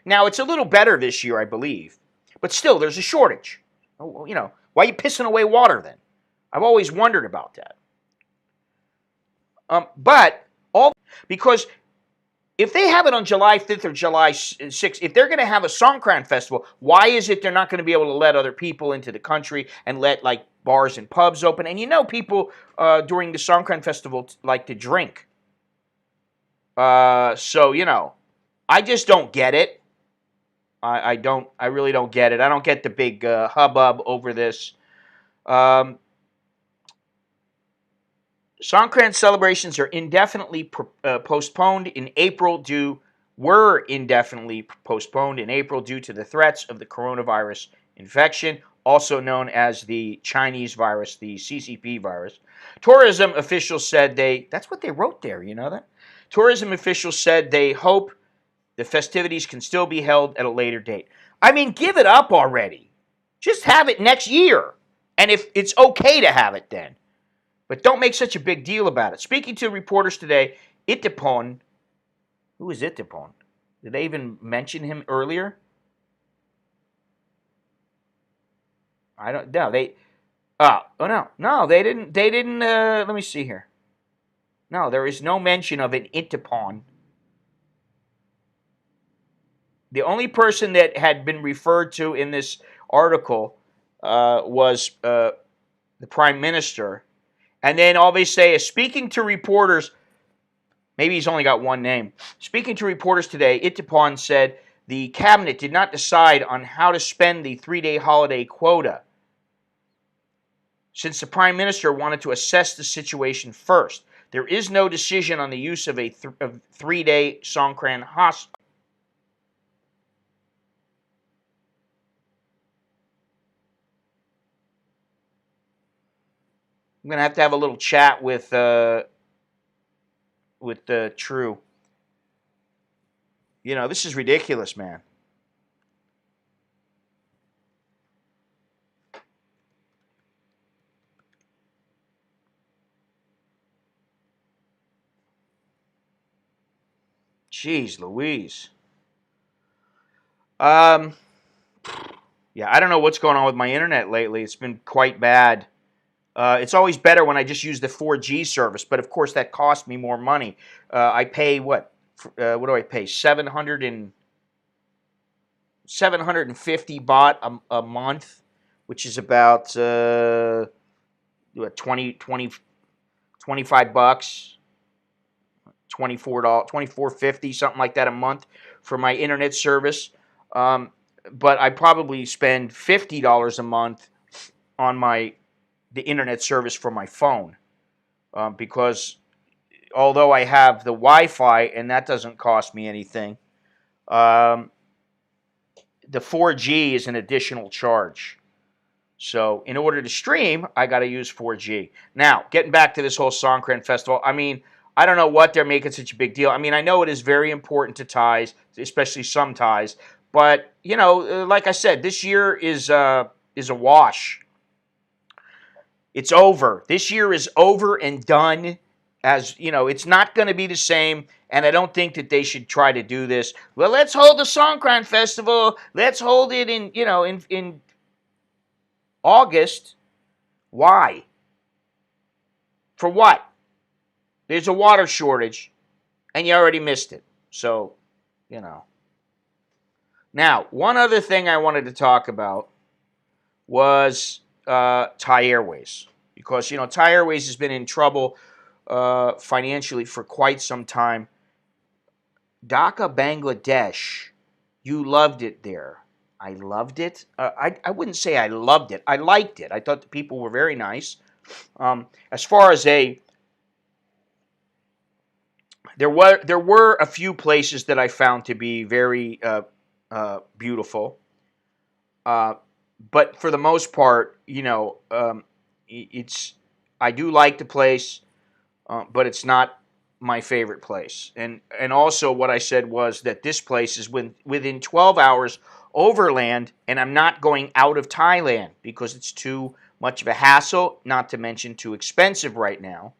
Now, it's a little better this year, I believe, but still, there's a shortage. Why are you pissing away water then? I've always wondered about that. Because if they have it on July 5th or July 6th, if they're going to have a Songkran Festival, why is it they're not going to be able to let other people into the country and let bars and pubs open? And people during the Songkran Festival like to drink. I just don't get it. I really don't get it. I don't get the big hubbub over this. Um, Songkran celebrations are indefinitely postponed in April were indefinitely postponed in April due to the threats of the coronavirus infection, also known as the Chinese virus, the CCP virus. Tourism officials said that's what they wrote there, you know that? Tourism officials said they hope the festivities can still be held at a later date. I mean, give it up already. Just have it next year. And if it's okay to have it then. But don't make such a big deal about it. Speaking to reporters today, Itapon, who is Itapon? Did they even mention him earlier? I don't know. No, they didn't. They didn't. Let me see here. No, there is no mention of an Itapon. The only person that had been referred to in this article was the prime minister. And then all they say is, speaking to reporters, maybe he's only got one name. Speaking to reporters today, Itapon said the cabinet did not decide on how to spend the 3-day holiday quota, since the prime minister wanted to assess the situation first. There is no decision on the use of a 3-day Songkran holiday. I'm going to have a little chat with True. You know, this is ridiculous, man. Jeez Louise. Yeah, I don't know what's going on with my internet lately. It's been quite bad. It's always better when I just use the 4G service, but of course that costs me more money. I pay what? What do I pay? 750 baht a month, which is about 25 bucks, $24, 24.50, something like that a month for my internet service. But I probably spend $50 a month on the internet service for my phone, because although I have the Wi-Fi and that doesn't cost me anything, the 4G is an additional charge. So in order to stream, I got to use 4G. Now, getting back to this whole Songkran festival, I mean, I don't know what they're making such a big deal. I mean, I know it is very important to Thais, especially some Thais, but you know, like I said, this year is a wash. It's over. This year is over and done. As you know, it's not going to be the same, and I don't think that they should try to do this. Well, let's hold the Songkran festival. Let's hold it in August. Why? For what? There's a water shortage, and you already missed it. So, you know. Now, one other thing I wanted to talk about was Thai Airways, because you know Thai Airways has been in trouble financially for quite some time. Dhaka, Bangladesh, you loved it there. I loved it. I wouldn't say I loved it. I liked it. I thought the people were very nice. As far as there were a few places that I found to be very beautiful. But for the most part, you know, I do like the place, but it's not my favorite place. And also what I said was that this place is within 12 hours overland, and I'm not going out of Thailand because it's too much of a hassle, not to mention too expensive right now.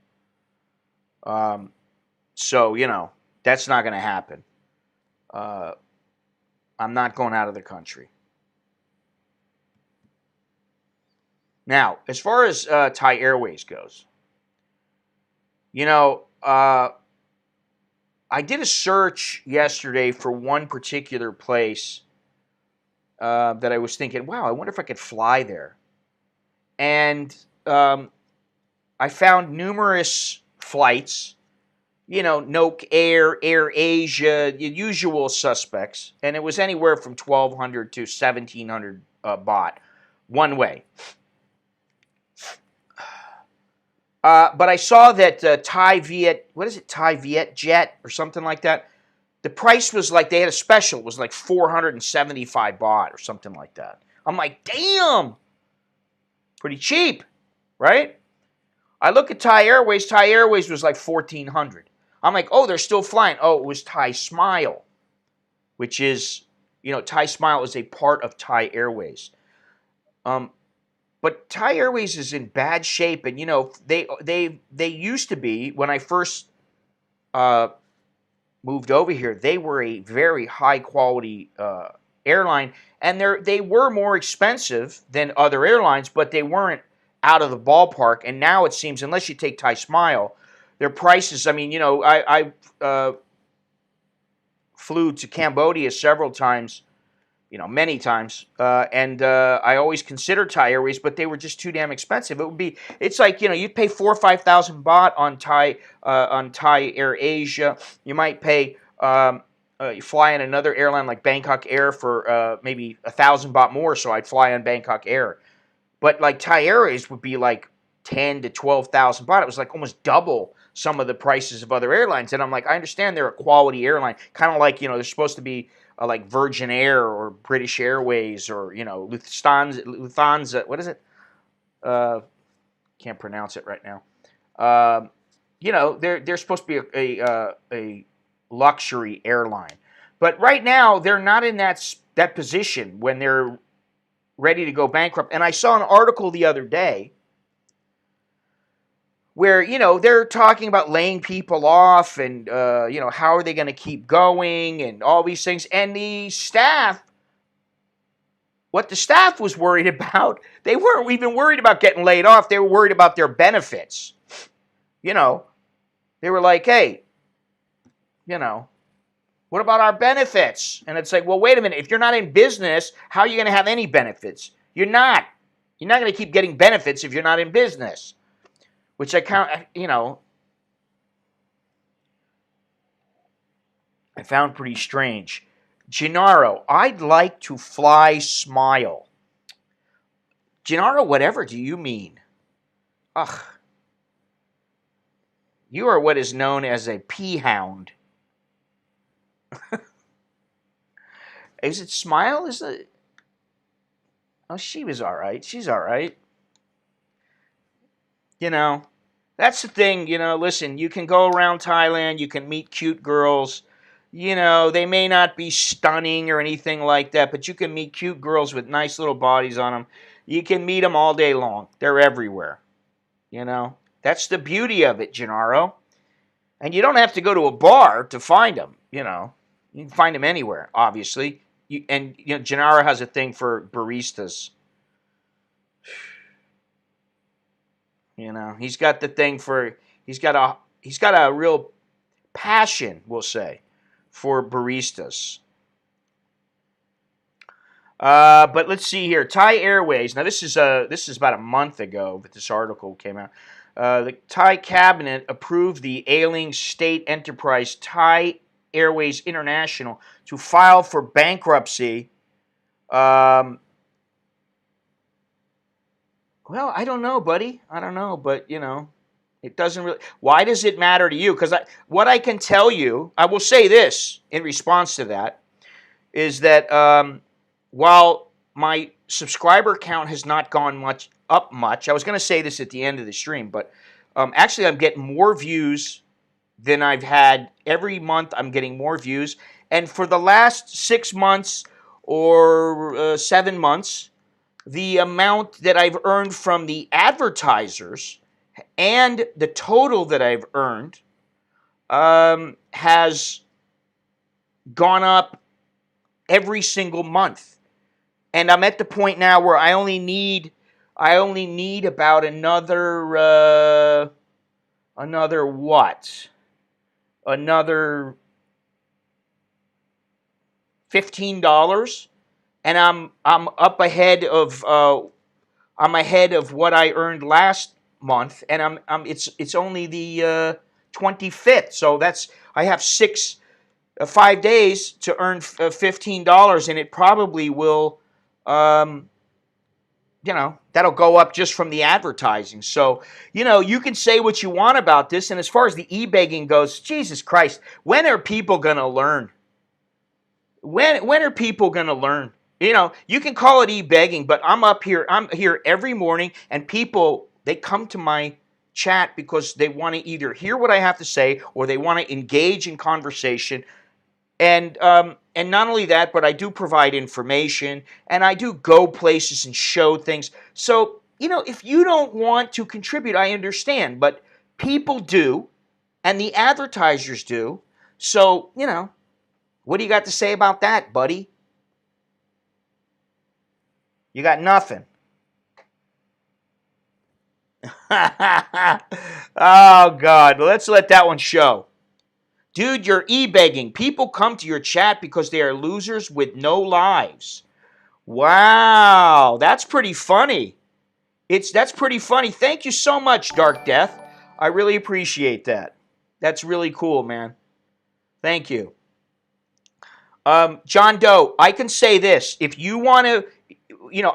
So, you know, that's not going to happen. I'm not going out of the country. Now, as far as Thai Airways goes, you know, I did a search yesterday for one particular place that I was thinking, wow, I wonder if I could fly there. And I found numerous flights, you know, Noke Air, Air Asia, the usual suspects, and it was anywhere from 1,200 to 1,700 baht one way. But I saw that Thai Viet, what is it, Thai Viet Jet or something like that. The price was like, they had a special. It was like 475 baht or something like that. I'm like, damn, pretty cheap, right? I look at Thai Airways. Thai Airways was like 1,400. I'm like, oh, they're still flying. Oh, it was Thai Smile, which is, Thai Smile is a part of Thai Airways. But Thai Airways is in bad shape, and they used to be, when I first moved over here, they were a very high quality airline, and they were more expensive than other airlines, but they weren't out of the ballpark. And now it seems, unless you take Thai Smile, their prices. I mean, I flew to Cambodia several times, many times, and I always considered Thai Airways, but they were just too damn expensive. It's like, you'd pay 4,000 or 5,000 baht on Thai Air Asia. You might pay, you fly on another airline like Bangkok Air for maybe 1,000 baht more, so I'd fly on Bangkok Air. But like Thai Airways would be like 10 to 12,000 baht. It was like almost double some of the prices of other airlines, and I'm like, I understand they're a quality airline, kind of like, they're supposed to be like Virgin Air or British Airways or Lufthansa. What is it? Can't pronounce it right now. They're supposed to be a luxury airline, but right now they're not in that position when they're ready to go bankrupt. And I saw an article the other day where, they're talking about laying people off and, how are they going to keep going and all these things. And what the staff was worried about, they weren't even worried about getting laid off. They were worried about their benefits. They were like, hey, what about our benefits? And it's like, well, wait a minute. If you're not in business, how are you going to have any benefits? You're not. You're not going to keep getting benefits if you're not in business. Which I found pretty strange. Gennaro, I'd like to fly Smile. Gennaro, whatever do you mean? Ugh. You are what is known as a pea hound. Is it Smile? Oh, she was all right. She's all right. That's the thing, listen, you can go around Thailand, you can meet cute girls. They may not be stunning or anything like that, but you can meet cute girls with nice little bodies on them. You can meet them all day long. They're everywhere. That's the beauty of it, Gennaro. And you don't have to go to a bar to find them, You can find them anywhere, obviously. Gennaro has a thing for baristas. He's got the thing for, he's got a real passion, we'll say, for baristas. But let's see here. Thai Airways. Now this is about a month ago that this article came out. The Thai cabinet approved the ailing state enterprise Thai Airways International to file for bankruptcy. Well, I don't know, buddy. I don't know, but it doesn't really. Why does it matter to you? Because what I can tell you, I will say this in response to that, is that while my subscriber count has not gone much, I was going to say this at the end of the stream, but actually I'm getting more views than I've had every month. I'm getting more views, and for the last 6 months or 7 months, the amount that I've earned from the advertisers and the total that I've earned has gone up every single month. And I'm at the point now where I only need about another what? Another $15, and I'm up ahead of what I earned last month, and it's only the 25th, so I have 5 days to earn $15, and it probably will that'll go up just from the advertising. So, you can say what you want about this. And as far as the e-begging goes, Jesus Christ, when are people going to learn? When are people going to learn? You can call it e-begging, but I'm here every morning, and people, they come to my chat because they want to either hear what I have to say or they want to engage in conversation. And not only that, but I do provide information, and I do go places and show things. So, if you don't want to contribute, I understand, but people do, and the advertisers do. So, what do you got to say about that, buddy? You got nothing. Oh, God. Let's let that one show. Dude, you're e-begging. People come to your chat because they are losers with no lives. Wow, that's pretty funny. That's pretty funny. Thank you so much, Dark Death. I really appreciate that. That's really cool, man. Thank you. John Doe, I can say this. If you want to,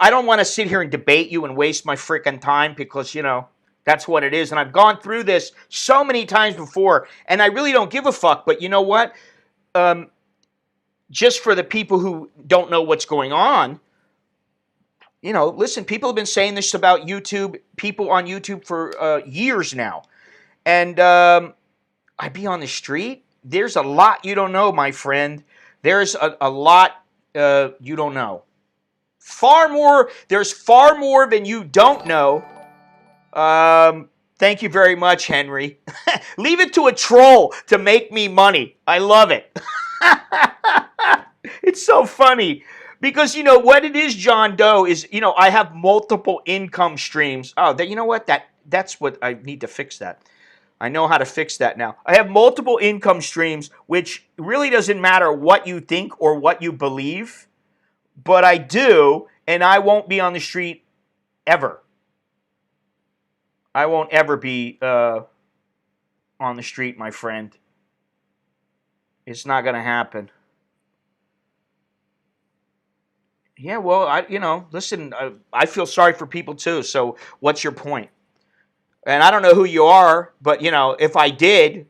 I don't want to sit here and debate you and waste my freaking time because, that's what it is. And I've gone through this so many times before, and I really don't give a fuck. But you know what? Just for the people who don't know what's going on, listen, people have been saying this about YouTube, people on YouTube for years now. And I be on the street. There's a lot you don't know, my friend. There's a lot you don't know. There's far more than you don't know. Thank you very much, Henry. Leave it to a troll to make me money. I love it. It's so funny. Because, what it is, John Doe, is, I have multiple income streams. Oh, you know what? That's what I need to fix that. I know how to fix that now. I have multiple income streams, which really doesn't matter what you think or what you believe. But I do, and I won't be on the street ever. I won't ever be on the street, my friend. It's not going to happen. Yeah, well, listen, I feel sorry for people too. So what's your point? And I don't know who you are, but, if I did,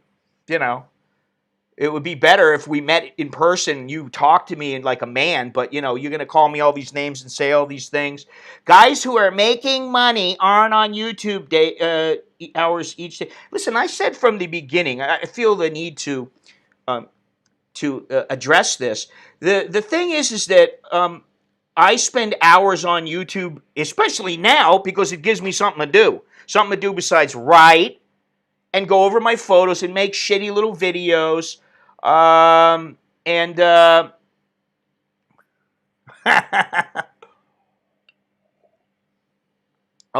it would be better if we met in person. You talk to me like a man, but, you're going to call me all these names and say all these things. Guys who are making money aren't on YouTube hours each day. Listen, I said from the beginning, I feel the need to address this. The thing is that I spend hours on YouTube, especially now, because it gives me something to do. Something to do besides write and go over my photos and make shitty little videos. Oh,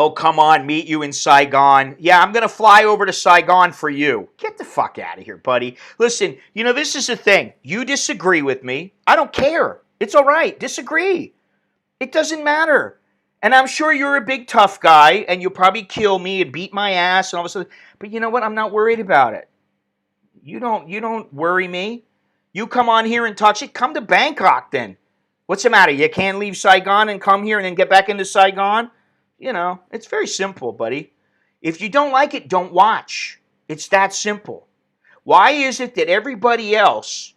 come on, meet you in Saigon. Yeah, I'm going to fly over to Saigon for you. Get the fuck out of here, buddy. Listen, this is the thing. You disagree with me. I don't care. It's all right. Disagree. It doesn't matter. And I'm sure you're a big tough guy, and you'll probably kill me and beat my ass and all of a sudden. But you know what? I'm not worried about it. You don't worry me. You come on here and touch it. Come to Bangkok then. What's the matter? You can't leave Saigon and come here and then get back into Saigon? It's very simple, buddy. If you don't like it, don't watch. It's that simple. Why is it that everybody else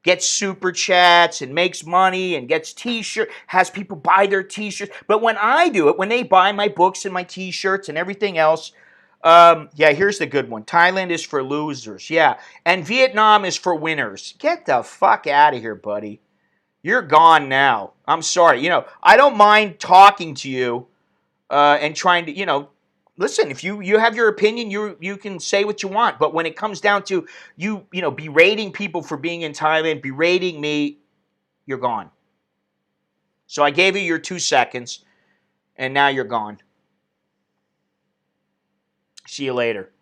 gets super chats and makes money and gets t-shirts, has people buy their t-shirts? But when I do it, when they buy my books and my t-shirts and everything else, here's the good one. Thailand is for losers. Yeah. And Vietnam is for winners. Get the fuck out of here, buddy. You're gone now. I'm sorry. I don't mind talking to you and trying to, listen, if you have your opinion, you can say what you want. But when it comes down to berating people for being in Thailand, berating me, you're gone. So I gave you your 2 seconds, and now you're gone. See you later.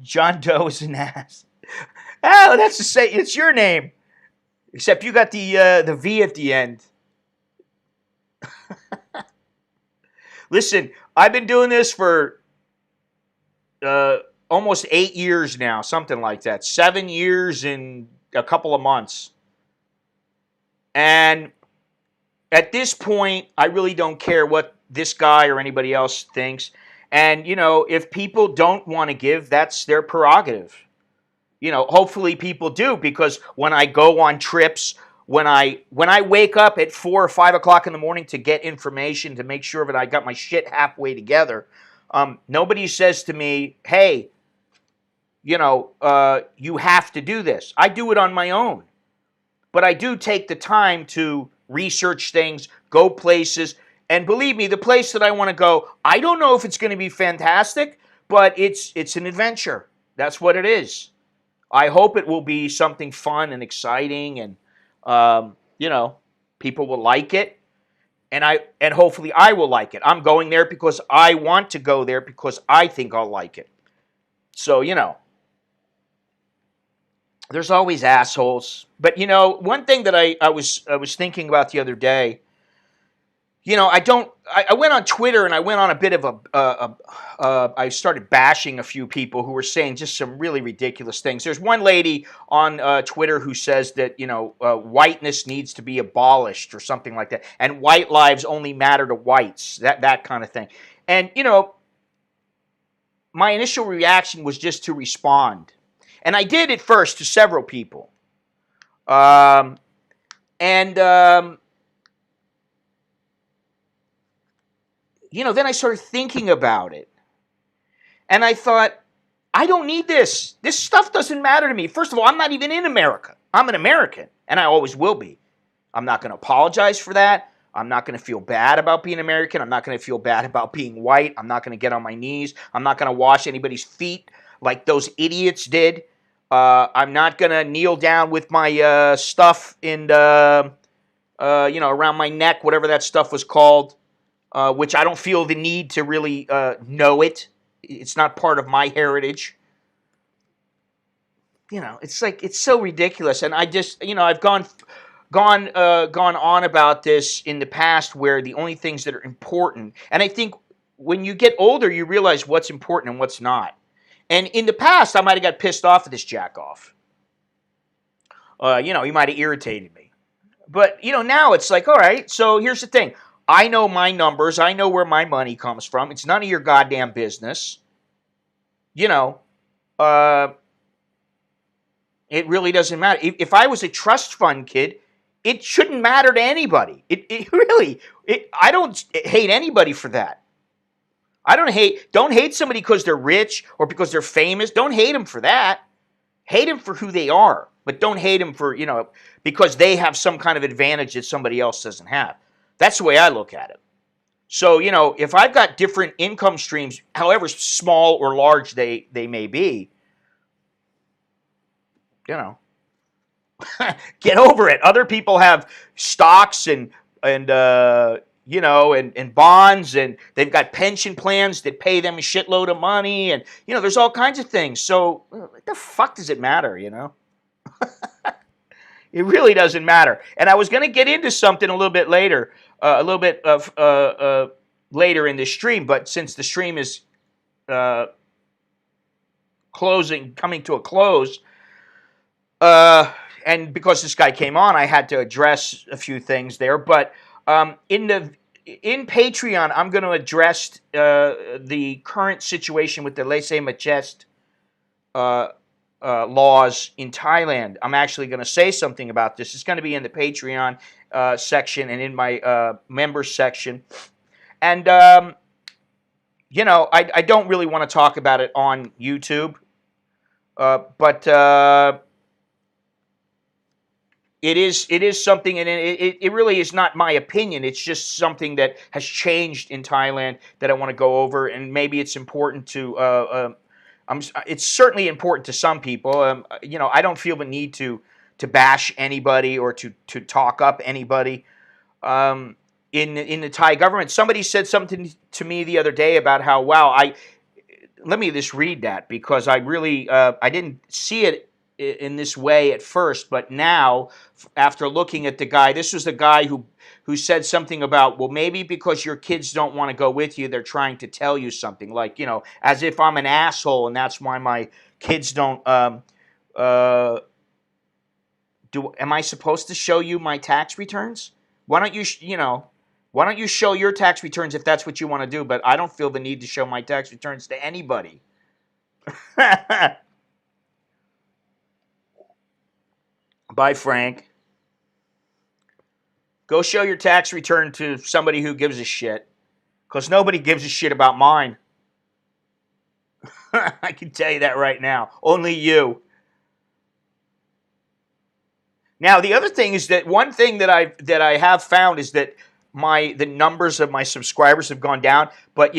John Doe is an ass. Oh, that's the same. It's your name. Except you got the V at the end. Listen, I've been doing this for almost 8 years now, something like that. 7 years and a couple of months. And at this point, I really don't care what this guy or anybody else thinks. And, if people don't want to give, that's their prerogative. Hopefully people do, because when I go on trips, when I wake up at 4 or 5 o'clock in the morning to get information to make sure that I got my shit halfway together, nobody says to me, "Hey, you have to do this." I do it on my own, but I do take the time to research things, go places, and believe me, the place that I want to go, I don't know if it's going to be fantastic, but it's an adventure. That's what it is. I hope it will be something fun and exciting, and people will like it, and hopefully I will like it. I'm going there because I want to go there because I think I'll like it. So there's always assholes, but one thing that I was thinking about the other day. I went on Twitter and I went on a bit of I started bashing a few people who were saying just some really ridiculous things. There's one lady on Twitter who says that, whiteness needs to be abolished or something like that. And white lives only matter to whites, that kind of thing. And, my initial reaction was just to respond. And I did at first to several people. Then I started thinking about it. And I thought, I don't need this. This stuff doesn't matter to me. First of all, I'm not even in America. I'm an American, and I always will be. I'm not going to apologize for that. I'm not going to feel bad about being American. I'm not going to feel bad about being white. I'm not going to get on my knees. I'm not going to wash anybody's feet like those idiots did. I'm not going to kneel down with my stuff around my neck, whatever that stuff was called. Which I don't feel the need to really know it. It's not part of my heritage. It's like, it's so ridiculous. And I just, I've gone on about this in the past, where the only things that are important, and I think when you get older, you realize what's important and what's not. And in the past, I might have got pissed off at this jackoff. He might have irritated me. But, now it's like, all right, so here's the thing. I know my numbers. I know where my money comes from. It's none of your goddamn business. It really doesn't matter. If I was a trust fund kid, it shouldn't matter to anybody. I don't hate anybody for that. Don't hate somebody because they're rich or because they're famous. Don't hate them for that. Hate them for who they are, but don't hate them for, because they have some kind of advantage that somebody else doesn't have. That's the way I look at it. So, if I've got different income streams, however small or large they may be, get over it. Other people have stocks and bonds, and they've got pension plans that pay them a shitload of money, and there's all kinds of things. So, what the fuck does it matter, It really doesn't matter. And I was going to get into something a little bit later, later in the stream, but since the stream is coming to a close, and because this guy came on, I had to address a few things there. But in Patreon, I'm going to address the current situation with the lèse-majesté laws in Thailand. I'm actually going to say something about this. It's going to be in the Patreon section and in my members section. And, I don't really want to talk about it on YouTube. But it is something, and it really is not my opinion. It's just something that has changed in Thailand that I want to go over, and maybe it's important to it's certainly important to some people. I don't feel the need to bash anybody or to talk up anybody. In the Thai government, somebody said something to me the other day about how, let me just read that, because I really I didn't see it in this way at first, but now, after looking at the guy, this was the guy who said something about, well, maybe because your kids don't want to go with you, they're trying to tell you something, like, as if I'm an asshole and that's why my kids don't Am I supposed to show you my tax returns? Why don't you, why don't you show your tax returns if that's what you want to do? But I don't feel the need to show my tax returns to anybody. Bye, Frank. Go show your tax return to somebody who gives a shit. Because nobody gives a shit about mine. I can tell you that right now. Only you. Now, the other thing is that one thing that I have found is that the numbers of my subscribers have gone down. But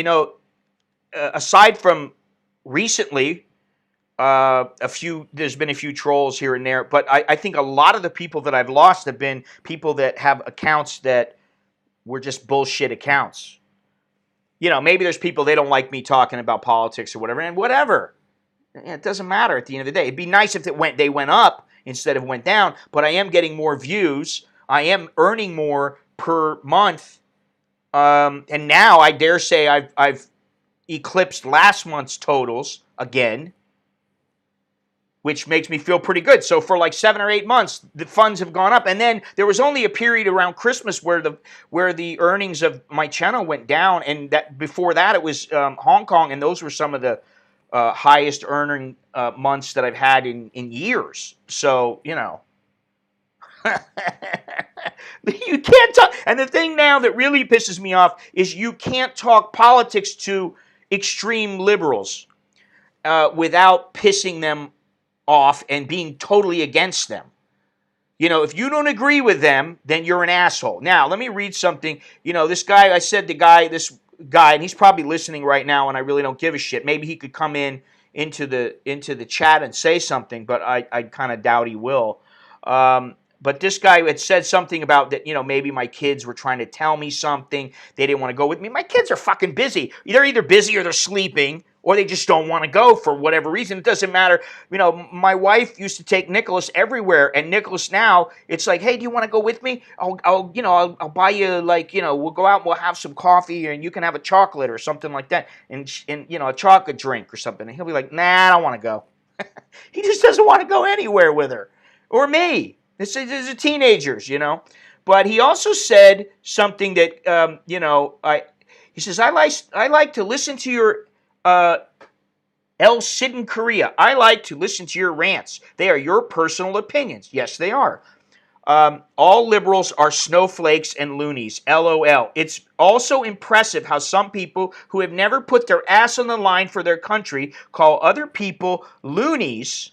aside from recently, there's been a few trolls here and there. But I think a lot of the people that I've lost have been people that have accounts that were just bullshit accounts. Maybe there's people, they don't like me talking about politics or whatever, and whatever. It doesn't matter at the end of the day. It'd be nice if they went up instead of went down, but I am getting more views. I am earning more per month. And now I dare say I've eclipsed last month's totals again, which makes me feel pretty good. So for like 7 or 8 months, the funds have gone up. And then there was only a period around Christmas where the earnings of my channel went down, and that before that it was Hong Kong, and those were some of the highest earning months that I've had in years. So, you can't talk. And the thing now that really pisses me off is you can't talk politics to extreme liberals without pissing them off and being totally against them. If you don't agree with them, then you're an asshole. Now, let me read something. This guy, this guy, and he's probably listening right now, and I really don't give a shit. Maybe he could come into the chat and say something, but I kind of doubt he will. But this guy had said something about that, maybe my kids were trying to tell me something. They didn't want to go with me. My kids are fucking busy. They're either busy or they're sleeping, or they just don't want to go for whatever reason. It doesn't matter. My wife used to take Nicholas everywhere, and Nicholas now, it's like, hey, do you want to go with me? I'll buy you, we'll go out and we'll have some coffee, and you can have a chocolate or something like that, and a chocolate drink or something. And he'll be like, nah, I don't want to go. He just doesn't want to go anywhere with her or me. These are teenagers, But he also said something that, he says, I like to listen to your El Cid in Korea. I like to listen to your rants. They are your personal opinions. Yes, they are. All liberals are snowflakes and loonies. LOL. It's also impressive how some people who have never put their ass on the line for their country call other people loonies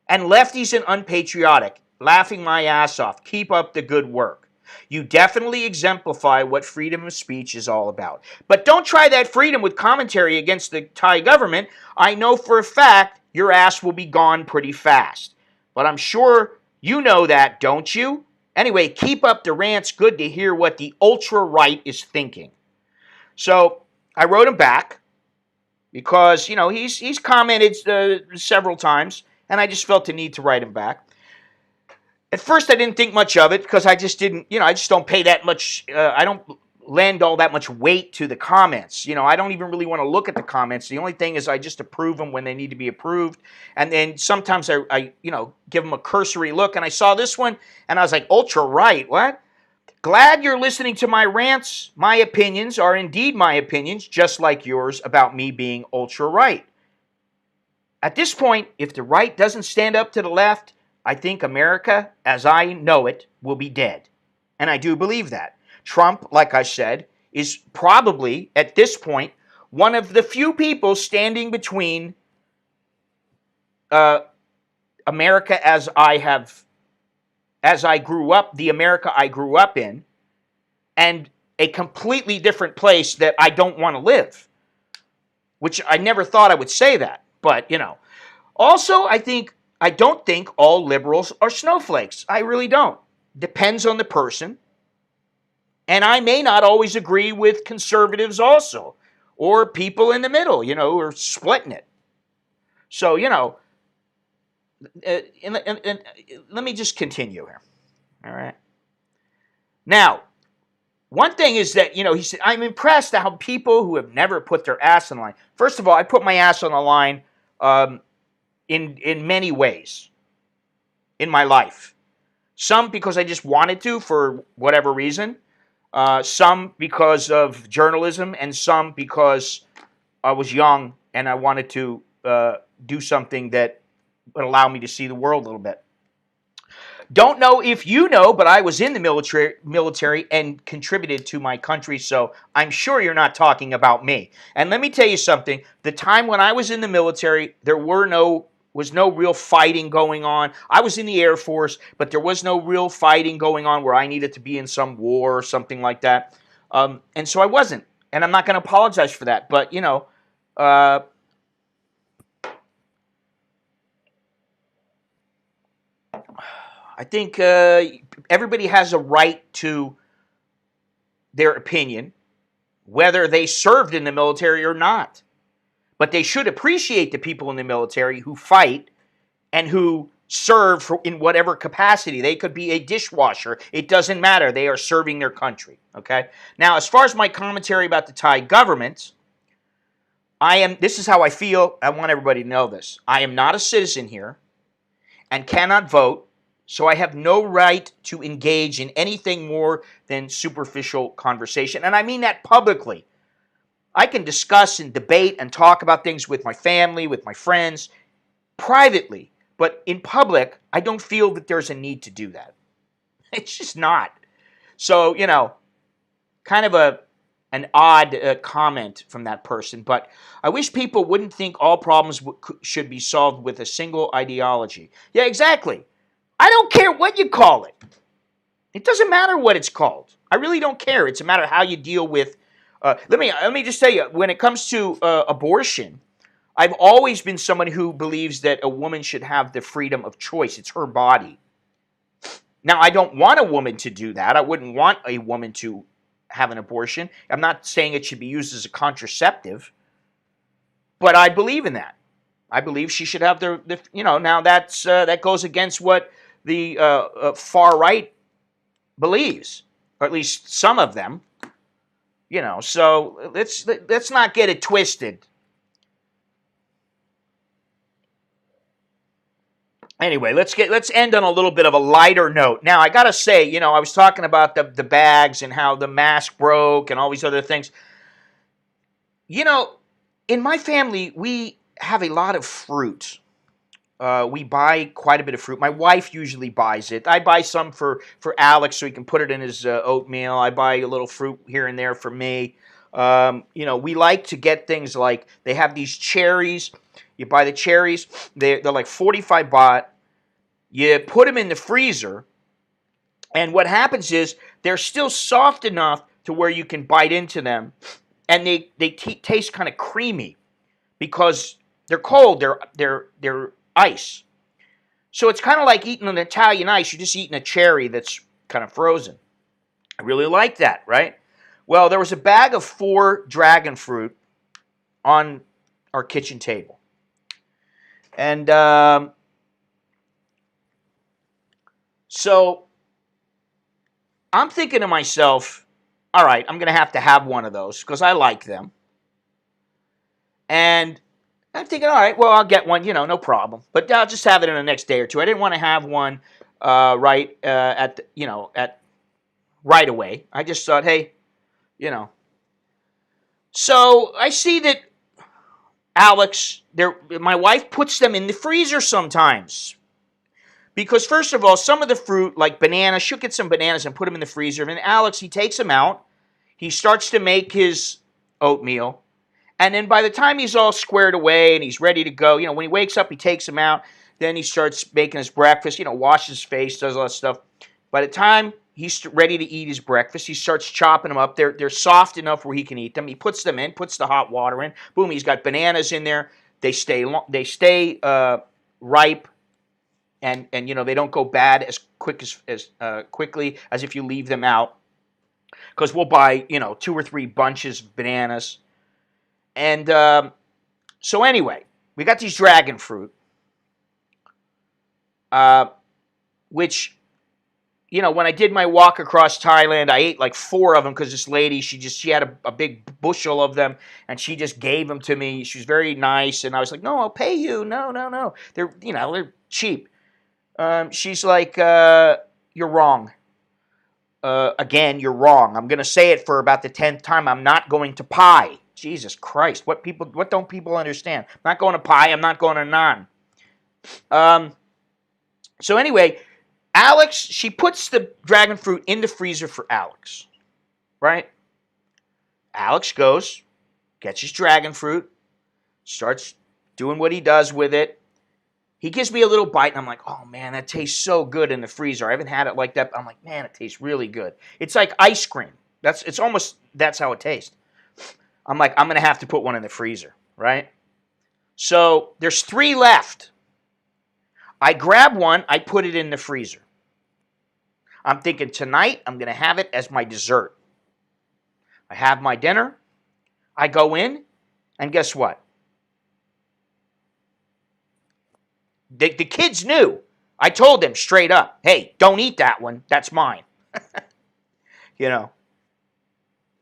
and lefties and unpatriotic. Laughing my ass off. Keep up the good work. You definitely exemplify what freedom of speech is all about. But don't try that freedom with commentary against the Thai government. I know for a fact your ass will be gone pretty fast. But I'm sure you know that, don't you? Anyway, keep up the rants. Good to hear what the ultra-right is thinking. So I wrote him back because, he's commented several times, and I just felt the need to write him back. At first, I didn't think much of it because I just didn't, I just don't pay that much, I don't lend all that much weight to the comments. I don't even really want to look at the comments. The only thing is I just approve them when they need to be approved. And then sometimes I give them a cursory look. And I saw this one and I was like, ultra right, what? Glad you're listening to my rants. My opinions are indeed my opinions, just like yours about me being ultra right. At this point, if the right doesn't stand up to the left, I think America, as I know it, will be dead. And I do believe that. Trump, like I said, is probably, at this point, one of the few people standing between America as I grew up, the America I grew up in, and a completely different place that I don't want to live. Which I never thought I would say that. But, Also, I don't think all liberals are snowflakes. I really don't. Depends on the person. And I may not always agree with conservatives also, or people in the middle, who are splitting it. So, and let me just continue here. All right. Now, one thing is that, he said, I'm impressed at how people who have never put their ass on the line. First of all, I put my ass on the line in many ways in my life. Some because I just wanted to for whatever reason. Some because of journalism, and some because I was young and I wanted to do something that would allow me to see the world a little bit. Don't know if you know, but I was in the military and contributed to my country, so I'm sure you're not talking about me. And let me tell you something. The time when I was in the military, there was no real fighting going on. I was in the Air Force, but there was no real fighting going on where I needed to be in some war or something like that. And so I wasn't. And I'm not going to apologize for that. But, uh, I think everybody has a right to their opinion, whether they served in the military or not. But they should appreciate the people in the military who fight and who serve in whatever capacity. They could be a dishwasher. It doesn't matter. They are serving their country. Okay? Now, as far as my commentary about the Thai government, this is how I feel. I want everybody to know this. I am not a citizen here and cannot vote. So I have no right to engage in anything more than superficial conversation. And I mean that publicly. I can discuss and debate and talk about things with my family, with my friends, privately. But in public, I don't feel that there's a need to do that. It's just not. So, kind of an odd comment from that person. But I wish people wouldn't think all problems should be solved with a single ideology. Yeah, exactly. I don't care what you call it. It doesn't matter what it's called. I really don't care. It's a matter of how you deal with. Let me just tell you, when it comes to abortion, I've always been someone who believes that a woman should have the freedom of choice. It's her body. Now, I don't want a woman to do that. I wouldn't want a woman to have an abortion. I'm not saying it should be used as a contraceptive, but I believe in that. I believe she should have now that goes against what the far right believes, or at least some of them, So let's not get it twisted. Anyway, let's end on a little bit of a lighter note. Now, I gotta say, I was talking about the bags and how the mask broke and all these other things. In my family, we have a lot of fruit. We buy quite a bit of fruit. My wife usually buys it. I buy some for Alex so he can put it in his oatmeal. I buy a little fruit here and there for me. We like to get things like, they have these cherries. You buy the cherries. They're like 45 baht. You put them in the freezer. And what happens is they're still soft enough to where you can bite into them. And they taste kind of creamy because they're cold. They're ice. So it's kind of like eating an Italian ice. You're just eating a cherry that's kind of frozen. I really like that, right? Well, there was a bag of 4 dragon fruit on our kitchen table. And so I'm thinking to myself, all right, I'm going to have one of those because I like them. And I'm thinking, all right, well, I'll get one, no problem. But I'll just have it in the next day or two. I didn't want to have one right away. I just thought, hey, So I see that Alex, my wife puts them in the freezer sometimes. Because first of all, some of the fruit, like bananas, she'll get some bananas and put them in the freezer. And Alex, he takes them out. He starts to make his oatmeal. And then by the time he's all squared away and he's ready to go, when he wakes up, he takes them out. Then he starts making his breakfast, washes his face, does all that stuff. By the time he's ready to eat his breakfast, he starts chopping them up. They're soft enough where he can eat them. He puts them in, puts the hot water in. Boom, he's got bananas in there. They stay ripe. And they don't go bad as quickly as if you leave them out. Because we'll buy 2 or 3 bunches of bananas. And so anyway, we got these dragon fruit, which, when I did my walk across Thailand, I ate like 4 of them because this lady, she had a big bushel of them, and she just gave them to me. She was very nice, and I was like, no, I'll pay you. No. They're cheap. She's like, you're wrong. Again, you're wrong. I'm going to say it for about the 10th time. I'm not going to pie. Jesus Christ. What don't people understand? I'm not going to pie. I'm not going to naan. So anyway, Alex, she puts the dragon fruit in the freezer for Alex. Right? Alex goes, gets his dragon fruit, starts doing what he does with it. He gives me a little bite, and I'm like, oh, man, that tastes so good in the freezer. I haven't had it like that, but I'm like, man, it tastes really good. It's like ice cream. That's how it tastes. I'm like, I'm going to have to put one in the freezer, right? So there's 3 left. I grab one. I put it in the freezer. I'm thinking tonight I'm going to have it as my dessert. I have my dinner. I go in, and guess what? The kids knew. I told them straight up, hey, don't eat that one. That's mine. You know.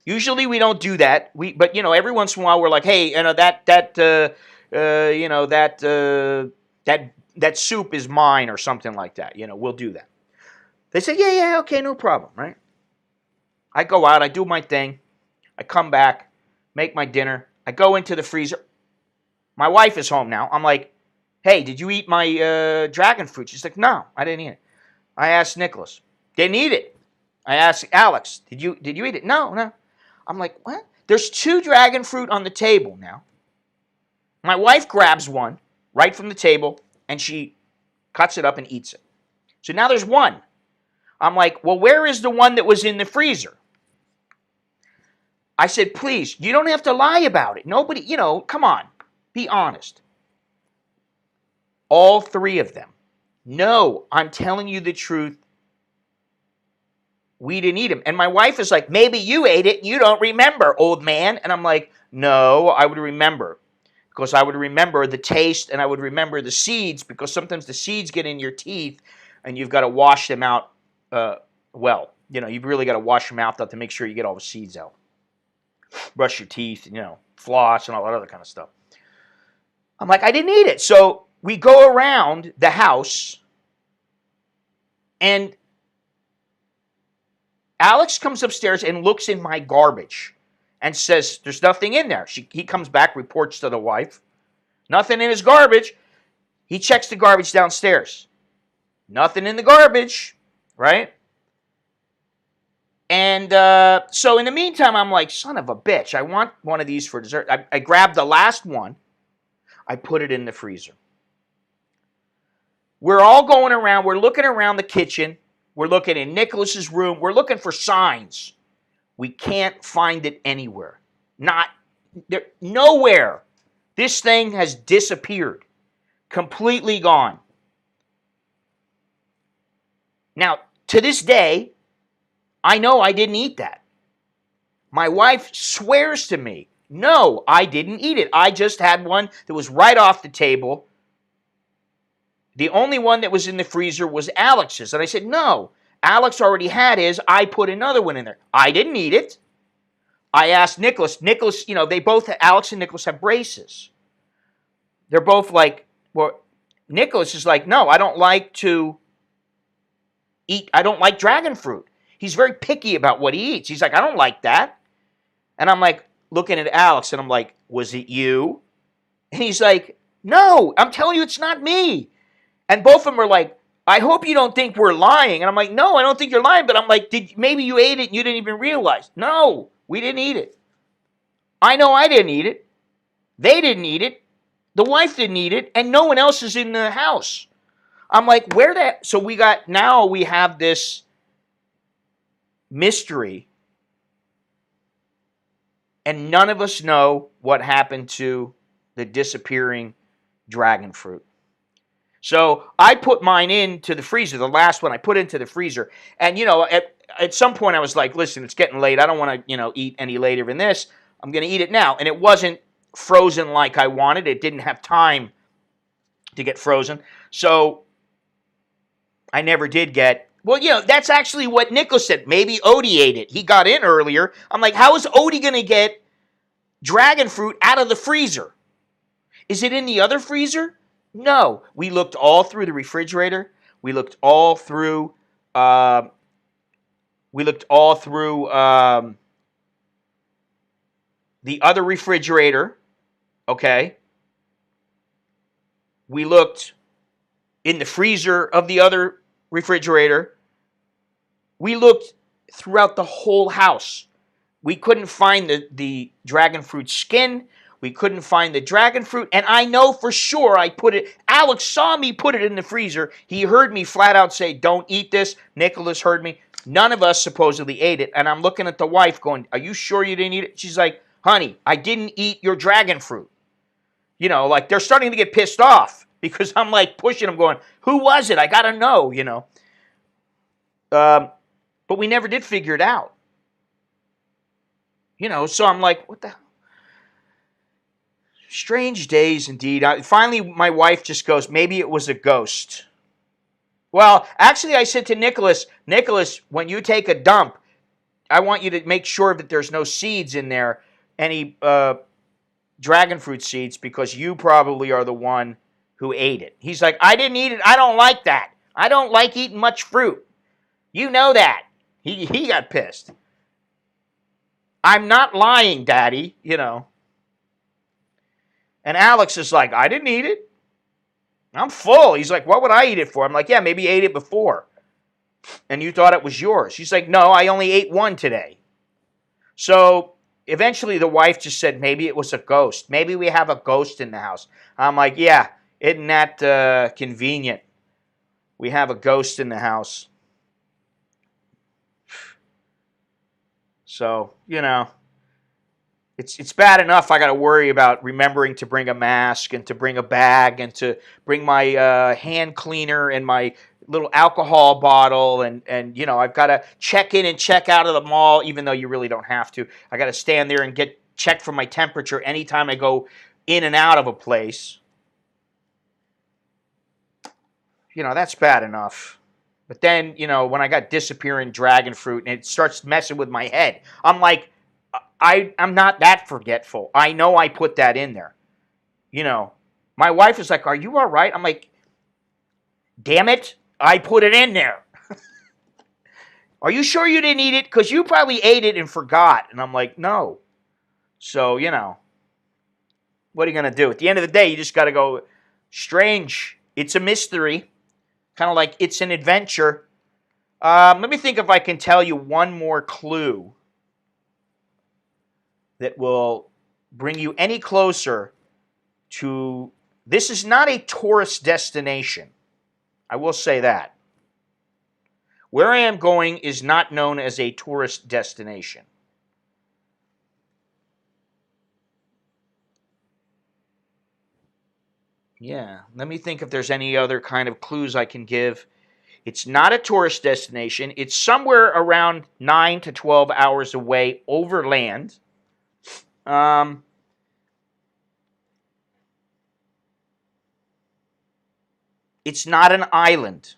Usually we don't do that. But every once in a while we're like, hey, that soup is mine or something like that. We'll do that. They say, yeah, okay, no problem, right? I go out, I do my thing, I come back, make my dinner, I go into the freezer. My wife is home now. I'm like, hey, did you eat my dragon fruit? She's like, no, I didn't eat it. I asked Nicholas, didn't eat it. I asked Alex, did you eat it? No. I'm like, what? There's 2 dragon fruit on the table now. My wife grabs one right from the table, and she cuts it up and eats it. So now there's 1. I'm like, well, where is the one that was in the freezer? I said, please, you don't have to lie about it. Nobody, come on, be honest. All 3 of them. No, I'm telling you the truth. We didn't eat them. And my wife is like, maybe you ate it and you don't remember, old man. And I'm like, no, I would remember. Because I would remember the taste and I would remember the seeds, because sometimes the seeds get in your teeth and you've got to wash them out well. You've really got to wash your mouth out to make sure you get all the seeds out. Brush your teeth, floss and all that other kind of stuff. I'm like, I didn't eat it. So we go around the house, and Alex comes upstairs and looks in my garbage and says, there's nothing in there. He comes back, reports to the wife. Nothing in his garbage. He checks the garbage downstairs. Nothing in the garbage, right? And so in the meantime, I'm like, son of a bitch, I want one of these for dessert. I grabbed the last one. I put it in the freezer. We're all going around. We're looking around the kitchen. We're looking in Nicholas's room. We're looking for signs. We can't find it anywhere. Nowhere. This thing has disappeared. Completely gone. Now, to this day, I know I didn't eat that. My wife swears to me, no, I didn't eat it. I just had one that was right off the table. The only one that was in the freezer was Alex's. And I said, no, Alex already had his. I put another one in there. I didn't eat it. I asked Nicholas. Nicholas, Alex and Nicholas have braces. They're both like, well, Nicholas is like, no, I don't like dragon fruit. He's very picky about what he eats. He's like, I don't like that. And I'm like, looking at Alex, and I'm like, was it you? And he's like, no, I'm telling you, it's not me. And both of them are like, I hope you don't think we're lying. And I'm like, no, I don't think you're lying. But I'm like, maybe you ate it and you didn't even realize. No, we didn't eat it. I know I didn't eat it. They didn't eat it. The wife didn't eat it. And no one else is in the house. I'm like, so we have this mystery. And none of us know what happened to the disappearing dragon fruit. So I put mine into the freezer, the last one I put into the freezer. And, at some point I was like, listen, it's getting late. I don't want to, eat any later than this. I'm going to eat it now. And it wasn't frozen like I wanted. It didn't have time to get frozen. So I never did get, that's actually what Nicholas said. Maybe Odie ate it. He got in earlier. I'm like, how is Odie going to get dragon fruit out of the freezer? Is it in the other freezer? No. We looked all through the refrigerator. We looked all through Uh, we looked all through the other refrigerator. Okay. We looked in the freezer of the other refrigerator. We looked throughout the whole house. We couldn't find the dragon fruit skin. We couldn't find the dragon fruit. And I know for sure I put it, Alex saw me put it in the freezer. He heard me flat out say, don't eat this. Nicholas heard me. None of us supposedly ate it. And I'm looking at the wife going, are you sure you didn't eat it? She's like, honey, I didn't eat your dragon fruit. You know, like they're starting to get pissed off because I'm like pushing them going, who was it? I got to know, you know. But we never did figure it out. You know, so I'm like, what the strange days indeed. Finally, my wife just goes, maybe it was a ghost. Well, actually, I said to Nicholas, when you take a dump, I want you to make sure that there's no seeds in there, any dragon fruit seeds, because you probably are the one who ate it. He's like, I didn't eat it. I don't like that. I don't like eating much fruit. You know that. He got pissed. I'm not lying, Daddy, you know. And Alex is like, I didn't eat it. I'm full. He's like, what would I eat it for? I'm like, yeah, maybe you ate it before. And you thought it was yours. He's like, no, I only ate one today. So eventually the wife just said, maybe it was a ghost. Maybe we have a ghost in the house. I'm like, yeah, isn't that convenient? We have a ghost in the house. So, you know, it's bad enough I got to worry about remembering to bring a mask and to bring a bag and to bring my hand cleaner and my little alcohol bottle and you know, I've got to check in and check out of the mall, even though you really don't have to. I got to stand there and get checked for my temperature anytime I go in and out of a place. You know, that's bad enough. But then, you know, when I got disappearing dragon fruit and it starts messing with my head, I'm like, I'm not that forgetful. I know I put that in there. You know, my wife is like, are you all right? I'm like, damn it, I put it in there. Are you sure you didn't eat it? Because you probably ate it and forgot. And I'm like, no. So, you know, what are you going to do? At the end of the day, you just got to go, strange. It's a mystery. Kind of like it's an adventure. Let me think if I can tell you one more clue that will bring you any closer to... This is not a tourist destination. I will say that. Where I am going is not known as a tourist destination. Yeah, let me think if there's any other kind of clues I can give. It's not a tourist destination. It's somewhere around 9 to 12 hours away overland. It's not an island.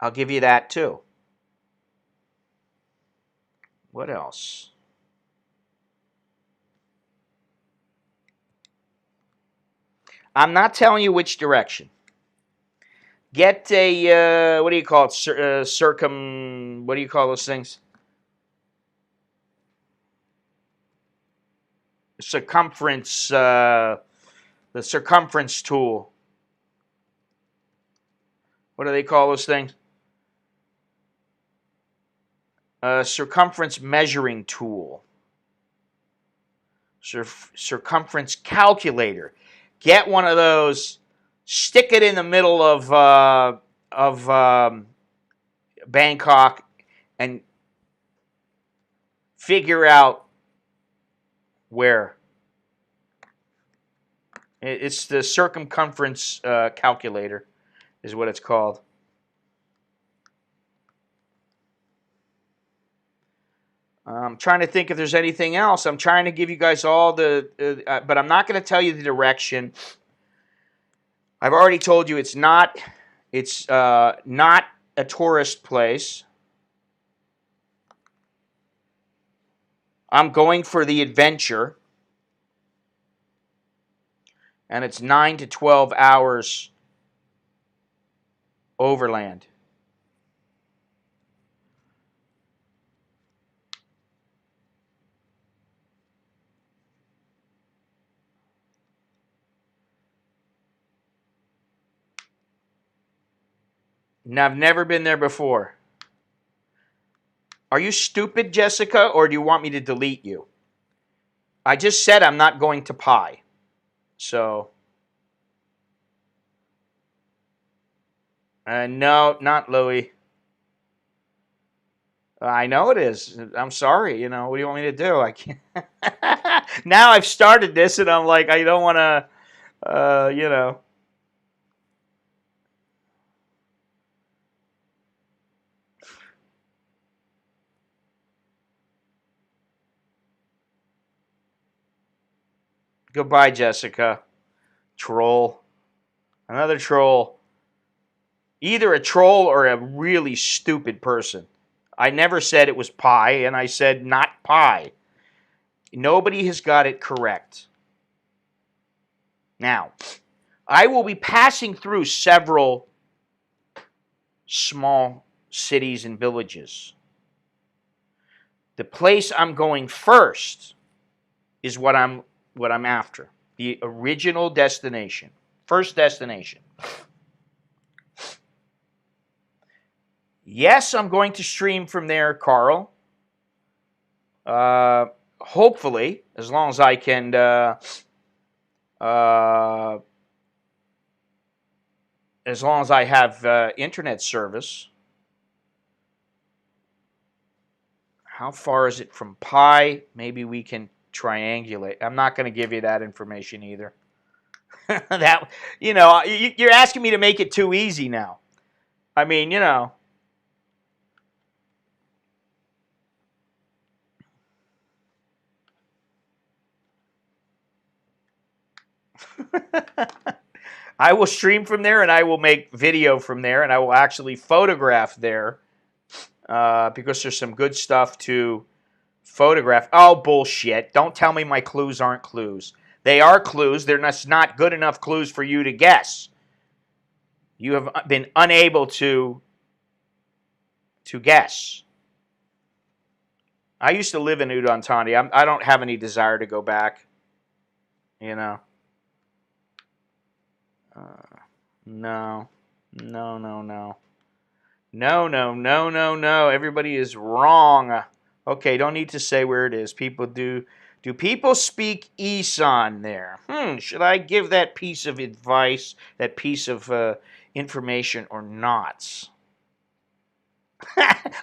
I'll give you that too. What else? I'm not telling you which direction. Get a, what do you call it? What do you call those things? Circumference, the circumference tool. What do they call those things? Circumference measuring tool. Circumference calculator. Get one of those. Stick it in the middle of Bangkok and figure out where. It's the circumference calculator, is what it's called. I'm trying to think if there's anything else. I'm trying to give you guys all the, but I'm not going to tell you the direction. I've already told you it's not a tourist place. I'm going for the adventure. And it's 9 to 12 hours overland. No, I've never been there before. Are you stupid, Jessica, or do you want me to delete you? I just said I'm not going to Pi. So, no, not Louie. I know it is. I'm sorry. You know, what do you want me to do? I can't. Now I've started this, and I'm like, I don't want to, you know. Goodbye, Jessica. Troll. Another troll. Either a troll or a really stupid person. I never said it was Pi, and I said not Pi. Nobody has got it correct. Now, I will be passing through several small cities and villages. The place I'm going first is what I'm after. The original destination. First destination. Yes, I'm going to stream from there, Carl. Hopefully, as long as I can as long as I have internet service. How far is it from Pi? Maybe we can triangulate. I'm not going to give you that information either. That, you know, you're asking me to make it too easy now. I mean, you know. I will stream from there, and I will make video from there, and I will actually photograph there because there's some good stuff to photograph. Oh, bullshit. Don't tell me my clues aren't clues. They are clues. They're not good enough clues for you to guess. You have been unable to guess. I used to live in Udon Thani. I don't have any desire to go back. You know. No. No, no, no. No, no, no, no, no. Everybody is wrong. Okay, don't need to say where it is. People do people speak Isan there? Should I give that piece of advice, that piece of information or not?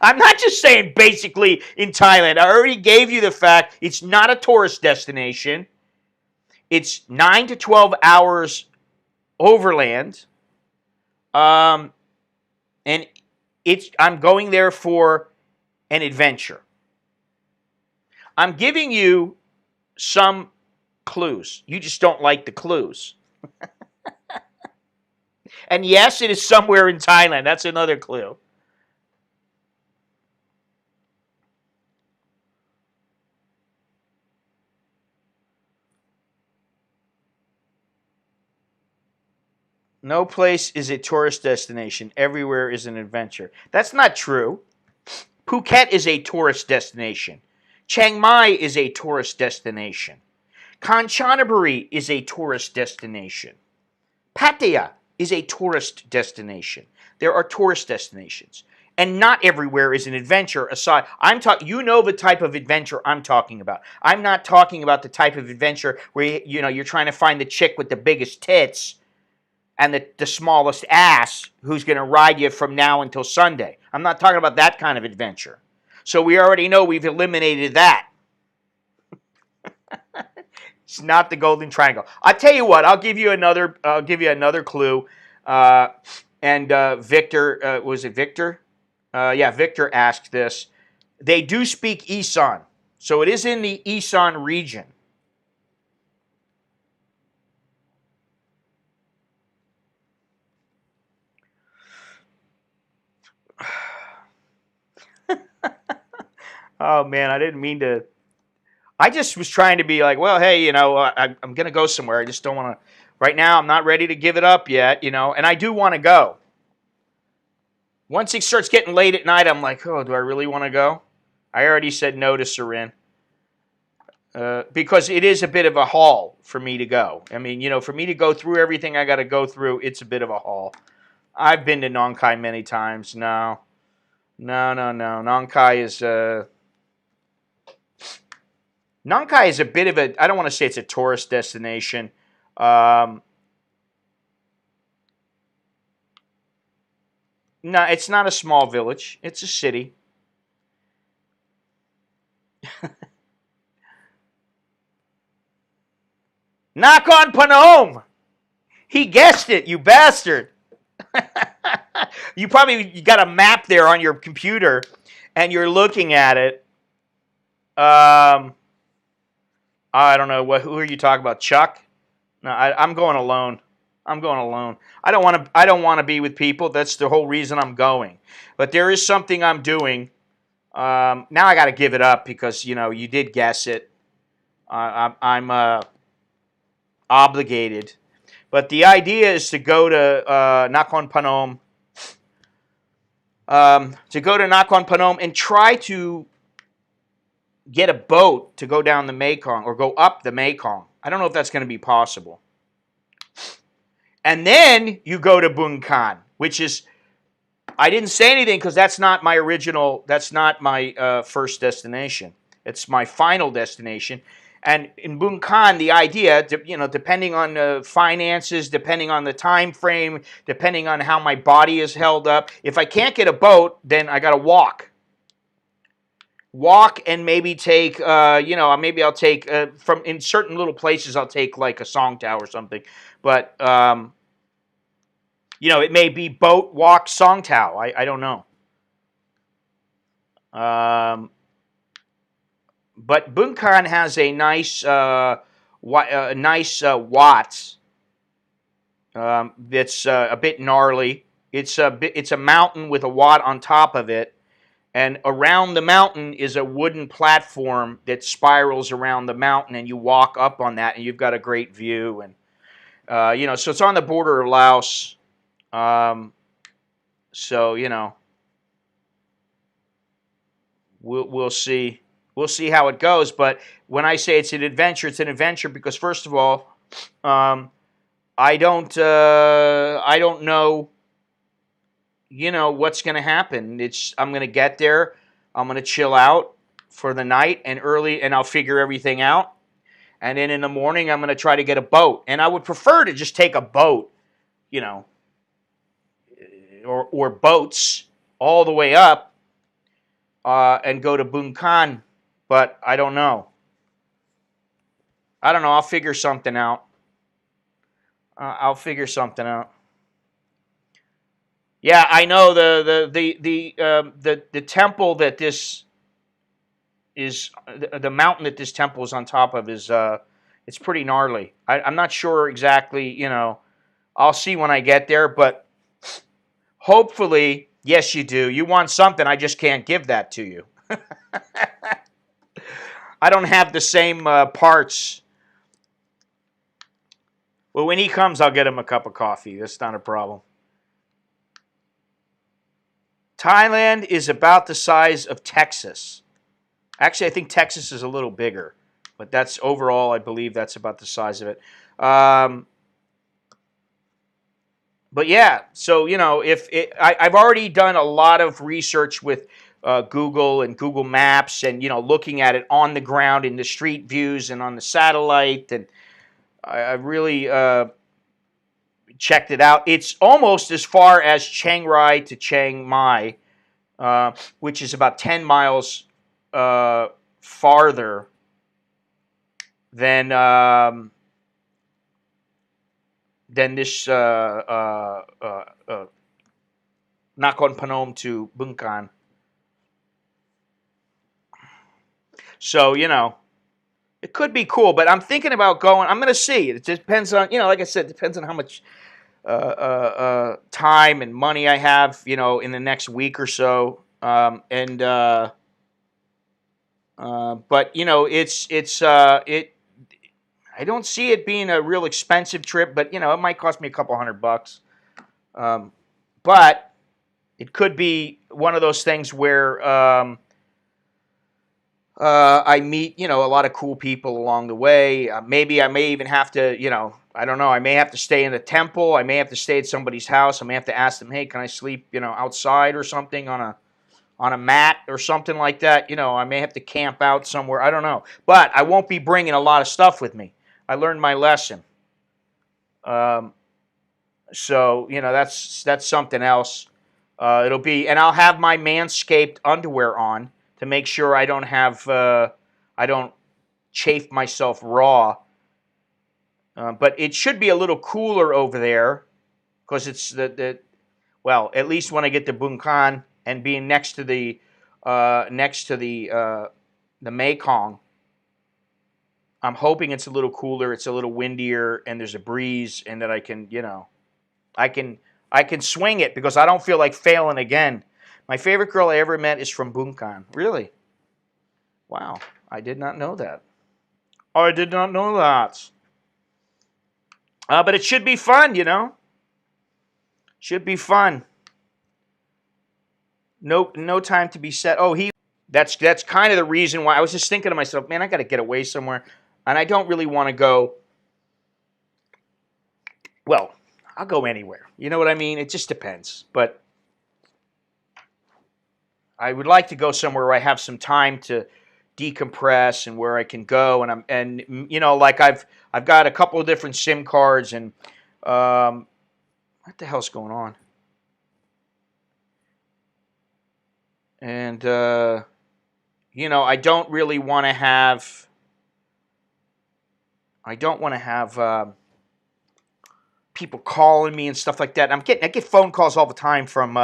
I'm not just saying basically in Thailand. I already gave you the fact it's not a tourist destination. It's 9 to 12 hours overland. And I'm going there for an adventure. I'm giving you some clues. You just don't like the clues. And yes, it is somewhere in Thailand. That's another clue. No place is a tourist destination. Everywhere is an adventure. That's not true. Phuket is a tourist destination. Chiang Mai is a tourist destination. Kanchanaburi is a tourist destination. Pattaya is a tourist destination. There are tourist destinations. And not everywhere is an adventure aside. You know the type of adventure I'm talking about. I'm not talking about the type of adventure where you're trying to find the chick with the biggest tits and the smallest ass who's going to ride you from now until Sunday. I'm not talking about that kind of adventure. So we already know we've eliminated that. It's not the Golden Triangle. I'll tell you what. I'll give you another clue. Victor, was it Victor? Yeah, Victor asked this. They do speak Isan, so it is in the Isan region. Oh man, I didn't mean to. I just was trying to be like, well, hey, I'm going to go somewhere. I just don't want to. Right now, I'm not ready to give it up yet, and I do want to go. Once it starts getting late at night, I'm like, oh, do I really want to go? I already said no to Sarin. Because it is a bit of a haul for me to go. I mean, for me to go through everything I got to go through, it's a bit of a haul. I've been to Nong Khai many times. No, no, no, no. Nong Khai is a bit of a. I don't want to say it's a tourist destination. Um, no, it's not a small village. It's a city. Nakhon Phanom. He guessed it, you bastard. You got a map there on your computer, and you're looking at it. I don't know what. Who are you talking about, Chuck? No, I'm going alone. I'm going alone. I don't want to. I don't want to be with people. That's the whole reason I'm going. But there is something I'm doing. Now I got to give it up because you did guess it. I'm obligated. But the idea is to go to Nakhon Phanom. Nakhon Phanom and try to get a boat to go down the Mekong or go up the Mekong. I don't know if that's going to be possible. And then you go to Bangkok, which is, I didn't say anything because that's not my first destination. It's my final destination. And in Bangkok, the idea, depending on the finances, depending on the time frame, depending on how my body is held up, if I can't get a boat, then I got to walk. Walk and maybe take, maybe I'll take, from in certain little places, I'll take like a Song Tao or something. But, it may be boat, walk, Song Tao. I don't know. But Bangkok has a nice, watts that's a bit gnarly. It's a mountain with a wat on top of it, and around the mountain is a wooden platform that spirals around the mountain, and you walk up on that, and you've got a great view. And so it's on the border of Laos. We'll see. We'll see how it goes, but when I say it's an adventure because first of all, I don't know, what's going to happen. I'm going to get there, I'm going to chill out for the night and I'll figure everything out, and then in the morning I'm going to try to get a boat, and I would prefer to just take a boat, or boats all the way up, and go to Bangkok. But I don't know. I'll figure something out. I'll figure something out. Yeah, I know the temple that this is, the mountain that this temple is on top of is it's pretty gnarly. I'm not sure exactly. I'll see when I get there, but hopefully, yes, you do. You want something, I just can't give that to you. I don't have the same parts. Well, when he comes, I'll get him a cup of coffee. That's not a problem. Thailand is about the size of Texas. Actually, I think Texas is a little bigger, but that's overall, I believe that's about the size of it. But yeah, so I've already done a lot of research with Google and Google Maps, and looking at it on the ground in the street views and on the satellite, and I really checked it out. It's almost as far as Chiang Rai to Chiang Mai, which is about 10 miles farther than this Nakhon Phanom to Bangkok. So, it could be cool, but I'm thinking about going. I'm going to see. It depends on, like I said, it depends on how much time and money I have, in the next week or so. But I don't see it being a real expensive trip, but it might cost me a couple $100. But it could be one of those things where I meet, a lot of cool people along the way. Maybe I may even have to, I don't know. I may have to stay in the temple. I may have to stay at somebody's house. I may have to ask them, hey, can I sleep, outside or something on a mat or something like that. I may have to camp out somewhere. I don't know. But I won't be bringing a lot of stuff with me. I learned my lesson. So that's something else. It'll be, and I'll have my manscaped underwear on to make sure I don't chafe myself raw. But it should be a little cooler over there because it's well, at least when I get to Bangkok and being next to the Mekong, I'm hoping it's a little cooler, it's a little windier, and there's a breeze, and that I can, I can swing it because I don't feel like failing again. My favorite girl I ever met is from Bangkok. Really? Wow, I did not know that. I did not know that. But it should be fun, Should be fun. No time to be set. Oh, that's kind of the reason why I was just thinking to myself, man, I got to get away somewhere, and I don't really want to go. Well, I'll go anywhere. You know what I mean? It just depends. But I would like to go somewhere where I have some time to decompress and where I can go, and like I've got a couple of different SIM cards, and what the hell's going on? And I don't really want to have. I don't want to have people calling me and stuff like that. I get phone calls all the time from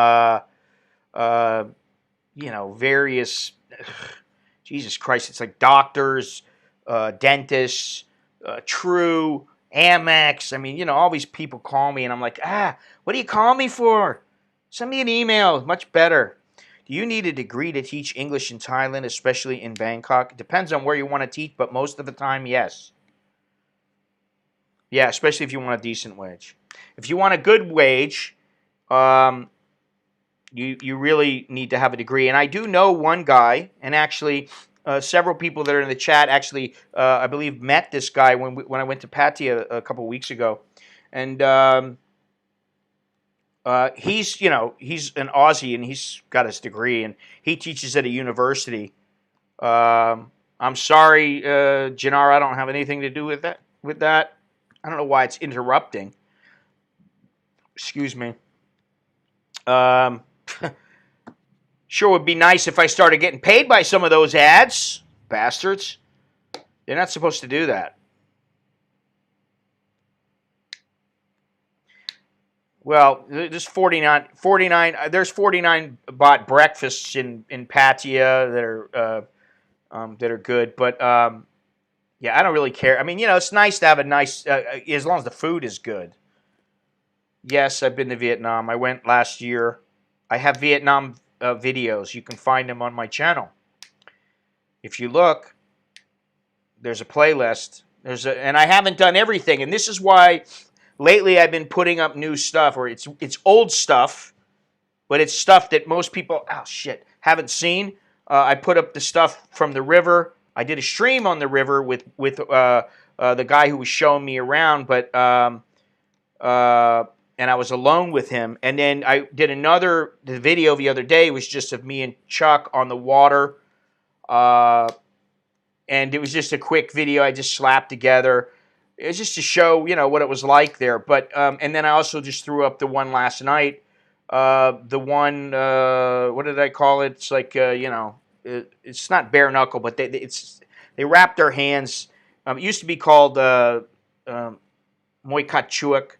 various. Jesus Christ, it's like doctors, dentists, True, Amex. I mean, all these people call me, and I'm like, what do you call me for? Send me an email. Much better. Do you need a degree to teach English in Thailand, especially in Bangkok? It depends on where you want to teach, but most of the time, yes. Yeah, especially if you want a decent wage. If you want a good wage, you really need to have a degree. And I do know one guy, and actually several people that are in the chat actually, I believe, met this guy when I went to Pattaya a couple weeks ago. And he's an Aussie, and he's got his degree, and he teaches at a university. I'm sorry, Janara, I don't have anything to do with that. I don't know why it's interrupting. Excuse me. Sure would be nice if I started getting paid by some of those ads. Bastards. They're not supposed to do that. Well, there's 49 there's 49 bought breakfasts in Pattaya that are good, but yeah, I don't really care. I mean, it's nice to have a nice as long as the food is good. Yes, I've been to Vietnam. I went last year. I have Vietnam videos. You can find them on my channel. If you look, there's a playlist. And I haven't done everything. And this is why lately I've been putting up new stuff, or it's old stuff, but it's stuff that most people haven't seen. I put up the stuff from the river. I did a stream on the river with the guy who was showing me around, but and I was alone with him. And then I did the video the other day was just of me and Chuck on the water. And it was just a quick video I just slapped together. It was just to show, what it was like there. But and then I also just threw up the one last night. The one, what did I call it? It's like, it's not bare knuckle, but they wrap their hands. It used to be called Muay Chuak,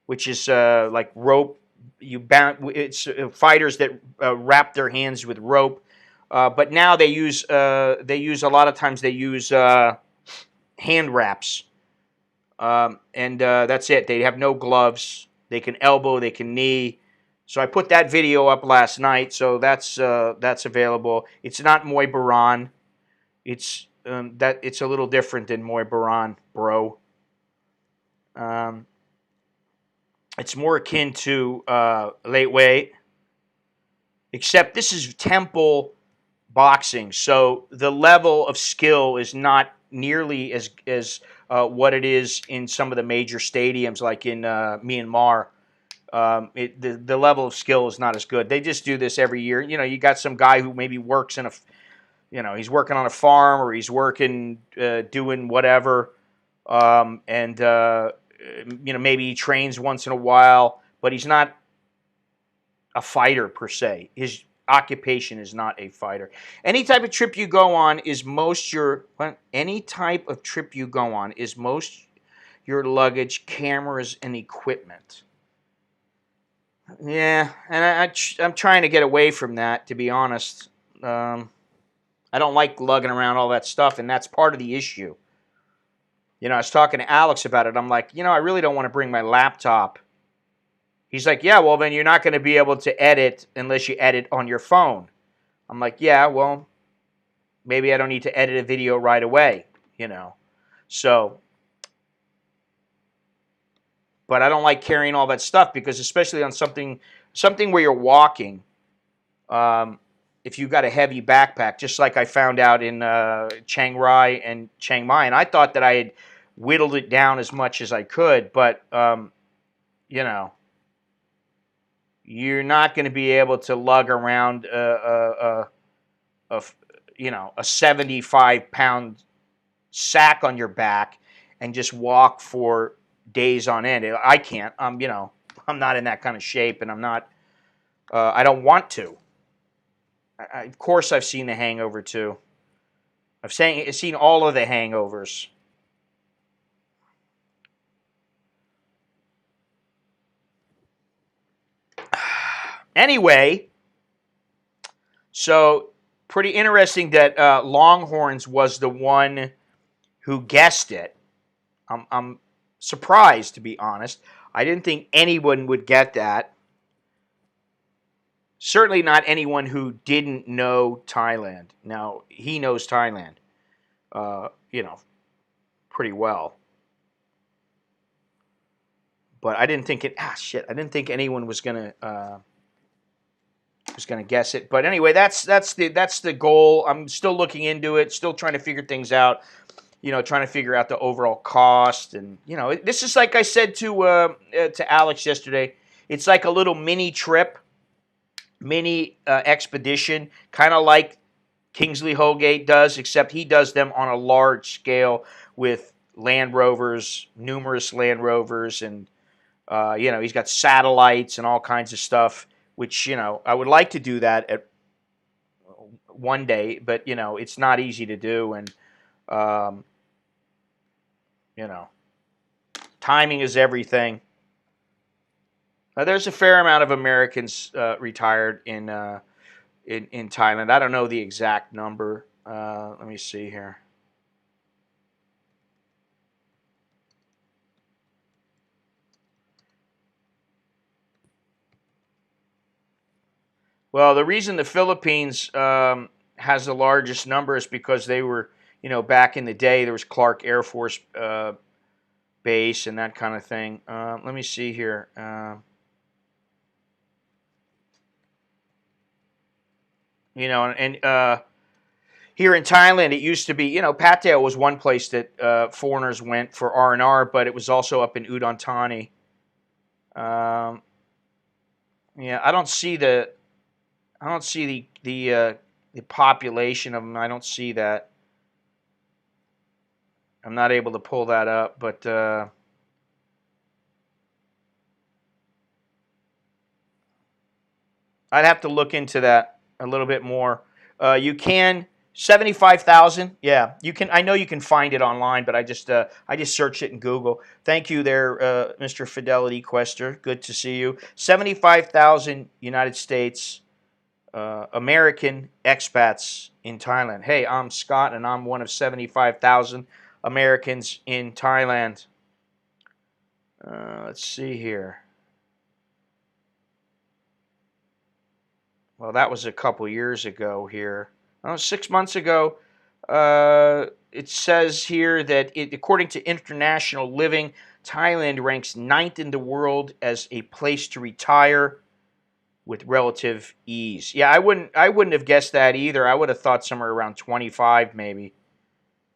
which is like rope. It's fighters that wrap their hands with rope. But now they use a lot of times they use hand wraps, and that's it. They have no gloves. They can elbow. They can knee. So I put that video up last night. So that's available. It's not Muay Baran. It's a little different than Muay Baran, bro. It's more akin to late weight, except this is temple boxing. So the level of skill is not nearly as what it is in some of the major stadiums, like in Myanmar. The level of skill is not as good. They just do this every year. You know, you got some guy who maybe works in a, you know, he's working on a farm or he's working doing whatever, and you know, maybe he trains once in a while, but he's not a fighter per se. His occupation is not a fighter. Any type of trip you go on is most your any type of trip you go on is most your luggage, cameras, and equipment. Yeah, and I'm trying to get away from that, to be honest. I don't like lugging around all that stuff, and that's part of the issue. You know, I was talking to Alex about it. I'm like, you know, I really don't want to bring my laptop. He's like, yeah, well, then you're not going to be able to edit unless you edit on your phone. I'm like, yeah, well, maybe I don't need to edit a video right away, you know. So, but I don't like carrying all that stuff because, especially on something where you're walking, if you've got a heavy backpack, just like I found out in Chiang Rai and Chiang Mai, and I thought that I had whittled it down as much as I could, but you know, you're not going to be able to lug around a you know, a 75-pound sack on your back and just walk for days on end. I can't. You know, I'm not in that kind of shape, and I'm not. I don't want to. Of course, I've seen The Hangover too. I've seen all of the Hangovers. Anyway, so pretty interesting that Longhorns was the one who guessed it. I'm surprised, to be honest. I didn't think anyone would get that. Certainly not anyone who didn't know Thailand. Now, he knows Thailand, you know, pretty well. But I didn't think I didn't think anyone was gonna guess it. But anyway, that's the goal. I'm still looking into it, still trying to figure things out. You know, trying to figure out the overall cost, and you know, this is like I said to Alex yesterday. It's like a little mini trip, mini expedition, kind of like Kingsley Holgate does, except he does them on a large scale with Land Rovers, numerous Land Rovers, and you know, he's got satellites and all kinds of stuff. Which, you know, I would like to do that at one day, but you know, it's not easy to do, and you know, timing is everything. There's a fair amount of Americans retired in Thailand. I don't know the exact number. Let me see here. Well, the reason the Philippines has the largest number is because they were, you know, back in the day, there was Clark Air Force Base and that kind of thing. Let me see here. You know, and here in Thailand, it used to be, you know, Pattaya was one place that foreigners went for R&R, but it was also up in Udon Thani. Yeah, I don't see the population of them. I don't see that. I'm not able to pull that up, but I'd have to look into that a little bit more. You can 75,000. Yeah, you can. I know you can find it online, but I just searched it in Google. Thank you there, Mr. Fidelity Quester. Good to see you. 75,000 United States American expats in Thailand. Hey, I'm Scott, and I'm one of 75,000 Americans in Thailand. Let's see here. Well, that was a couple years ago here. Oh, 6 months ago. It says here that according to International Living, Thailand ranks 9th in the world as a place to retire with relative ease. Yeah, I wouldn't have guessed that either. I would have thought somewhere around 25 maybe.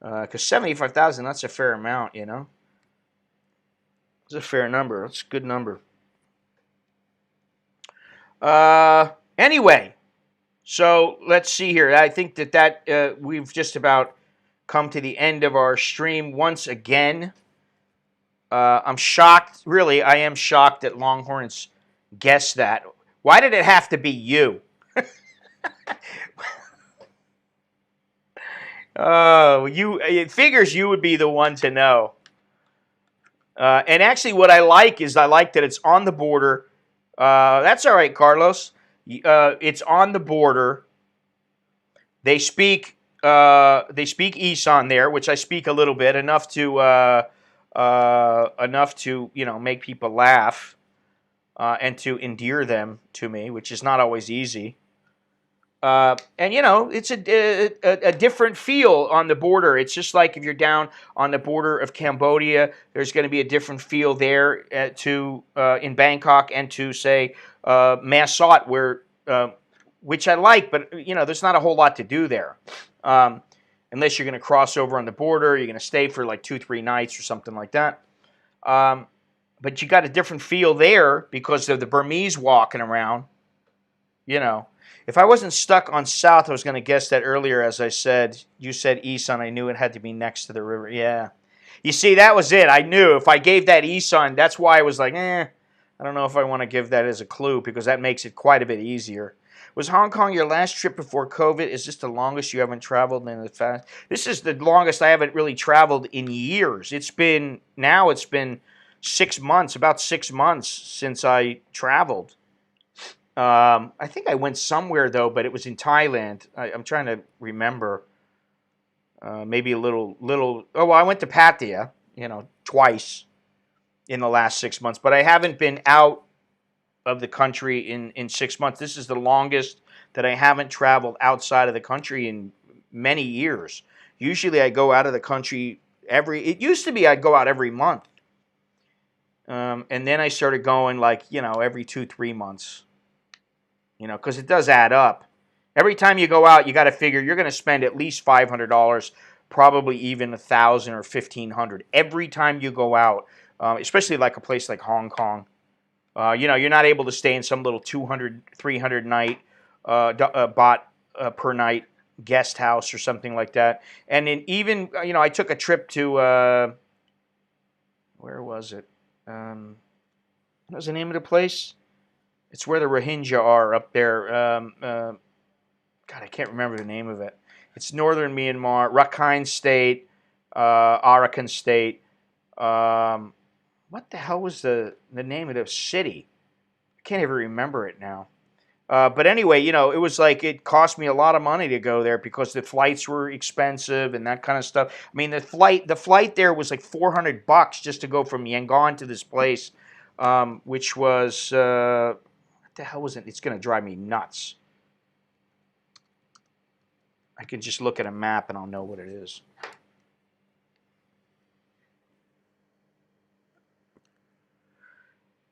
Because 75,000, that's a fair amount, you know. It's a fair number. That's a good number. Anyway, so let's see here. I think that we've just about come to the end of our stream once again. I'm shocked. Really, I am shocked that Longhorns guessed that. Why did it have to be you? Oh, it figures you would be the one to know. And actually, what I like is I like that it's on the border. That's all right, Carlos. It's on the border. They speak Isan there, which I speak a little bit, enough to make people laugh and to endear them to me, which is not always easy. And it's a different feel on the border. It's just like if you're down on the border of Cambodia, there's going to be a different feel there in Bangkok and to say Mae Sot, which I like, but there's not a whole lot to do there, unless you're going to cross over on the border. You're going to stay for like 2-3 nights or something like that. But you got a different feel there because of the Burmese walking around. If I wasn't stuck on south, I was going to guess that earlier. As I said, you said Isan. I knew it had to be next to the river. Yeah. You see, that was it. I knew if I gave that Isan, that's why I was like, I don't know if I want to give that as a clue because that makes it quite a bit easier. Was Hong Kong your last trip before COVID? Is this the longest you haven't traveled in the fast? This is the longest I haven't really traveled in years. It's been 6 months, about 6 months since I traveled. I think I went somewhere though, but it was in Thailand. I'm trying to remember. Maybe a little. Oh, well, I went to Pattaya, twice in the last 6 months, but I haven't been out of the country in 6 months. This is the longest that I haven't traveled outside of the country in many years. Usually, I go out of the country it used to be I'd go out every month, and then I started going every 2-3 months. Because it does add up. Every time you go out, you got to figure you're going to spend at least $500, probably even $1,000 or $1,500 every time you go out, especially like a place like Hong Kong. You're not able to stay in some little 200, 300 night baht per night guest house or something like that. And then even, I took a trip to, where was it? What was the name of the place? It's where the Rohingya are up there. God, I can't remember the name of it. It's northern Myanmar, Rakhine State, Arakan State. What the hell was the name of the city? I can't even remember it now. But anyway, it was like it cost me a lot of money to go there because the flights were expensive and that kind of stuff. I mean, the flight there was like $400 just to go from Yangon to this place, which was what the hell was it? It's going to drive me nuts. I can just look at a map and I'll know what it is.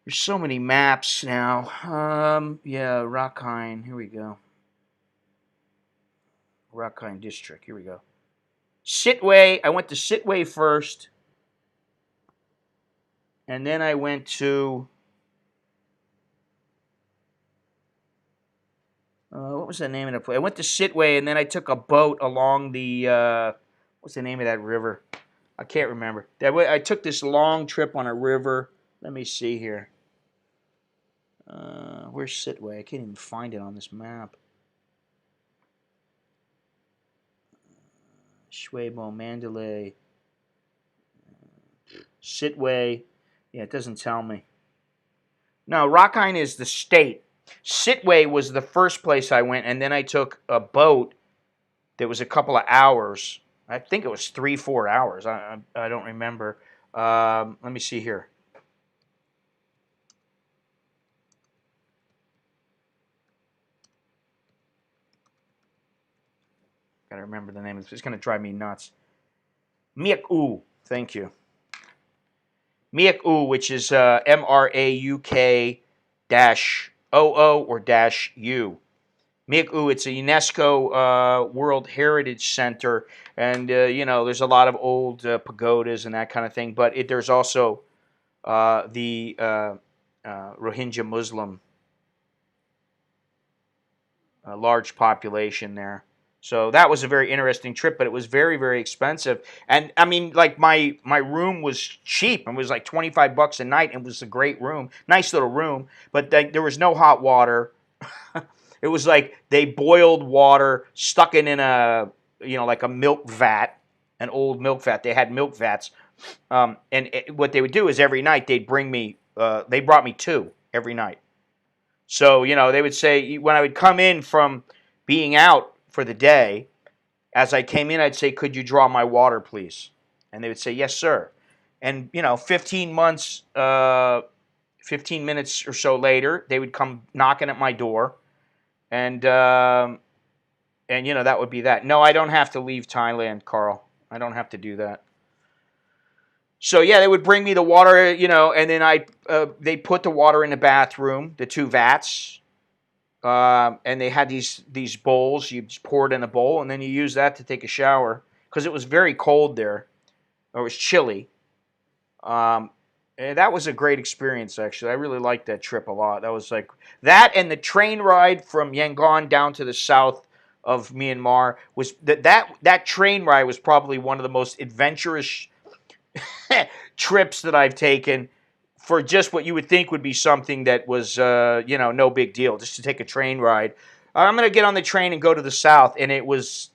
There's so many maps now. Yeah, Rakhine. Here we go. Rakhine District. Here we go. Sitwe. I went to Sitwe first. And then I went to... what was the name of the place? I went to Sitwe, and then I took a boat along the... what's the name of that river? I can't remember. I took this long trip on a river. Let me see here. Where's Sitwe? I can't even find it on this map. Shwebo, Mandalay. Sitwe. Yeah, it doesn't tell me. No, Rakhine is the state. Sitwe was the first place I went, and then I took a boat that was a couple of hours. I think it was 3-4 hours. I don't remember. Let me see here. Gotta remember the name. It's going to drive me nuts. Miak U. Thank you. Miak U, which is MRAUK -OO or -U. It's a UNESCO World Heritage Center, and there's a lot of old pagodas and that kind of thing. But there's also the Rohingya Muslim large population there. So that was a very interesting trip, but it was very, very expensive. And I mean, like my room was cheap. It was like $25 a night. It was a great room, nice little room, but there was no hot water. It was like they boiled water, stuck it in a like a milk vat, an old milk vat. They had milk vats, what they would do is every night they'd bring me. They brought me two every night. So, they would say, when I would come in from being out for the day, as I came in, I'd say, could you draw my water, please? And they would say, yes, sir. And, 15 months, 15 minutes or so later, they would come knocking at my door. And that would be that. No, I don't have to leave Thailand, Carl. I don't have to do that. So yeah, they would bring me the water, and then they put the water in the bathroom, the two vats, and they had these bowls. You just pour it in a bowl, and then you use that to take a shower because it was very cold there, or it was chilly. And that was a great experience, actually. I really liked that trip a lot. That was like that, and the train ride from Yangon down to the south of Myanmar was that train ride was probably one of the most adventurous trips that I've taken for just what you would think would be something that was, no big deal, just to take a train ride. I'm going to get on the train and go to the south, and it was,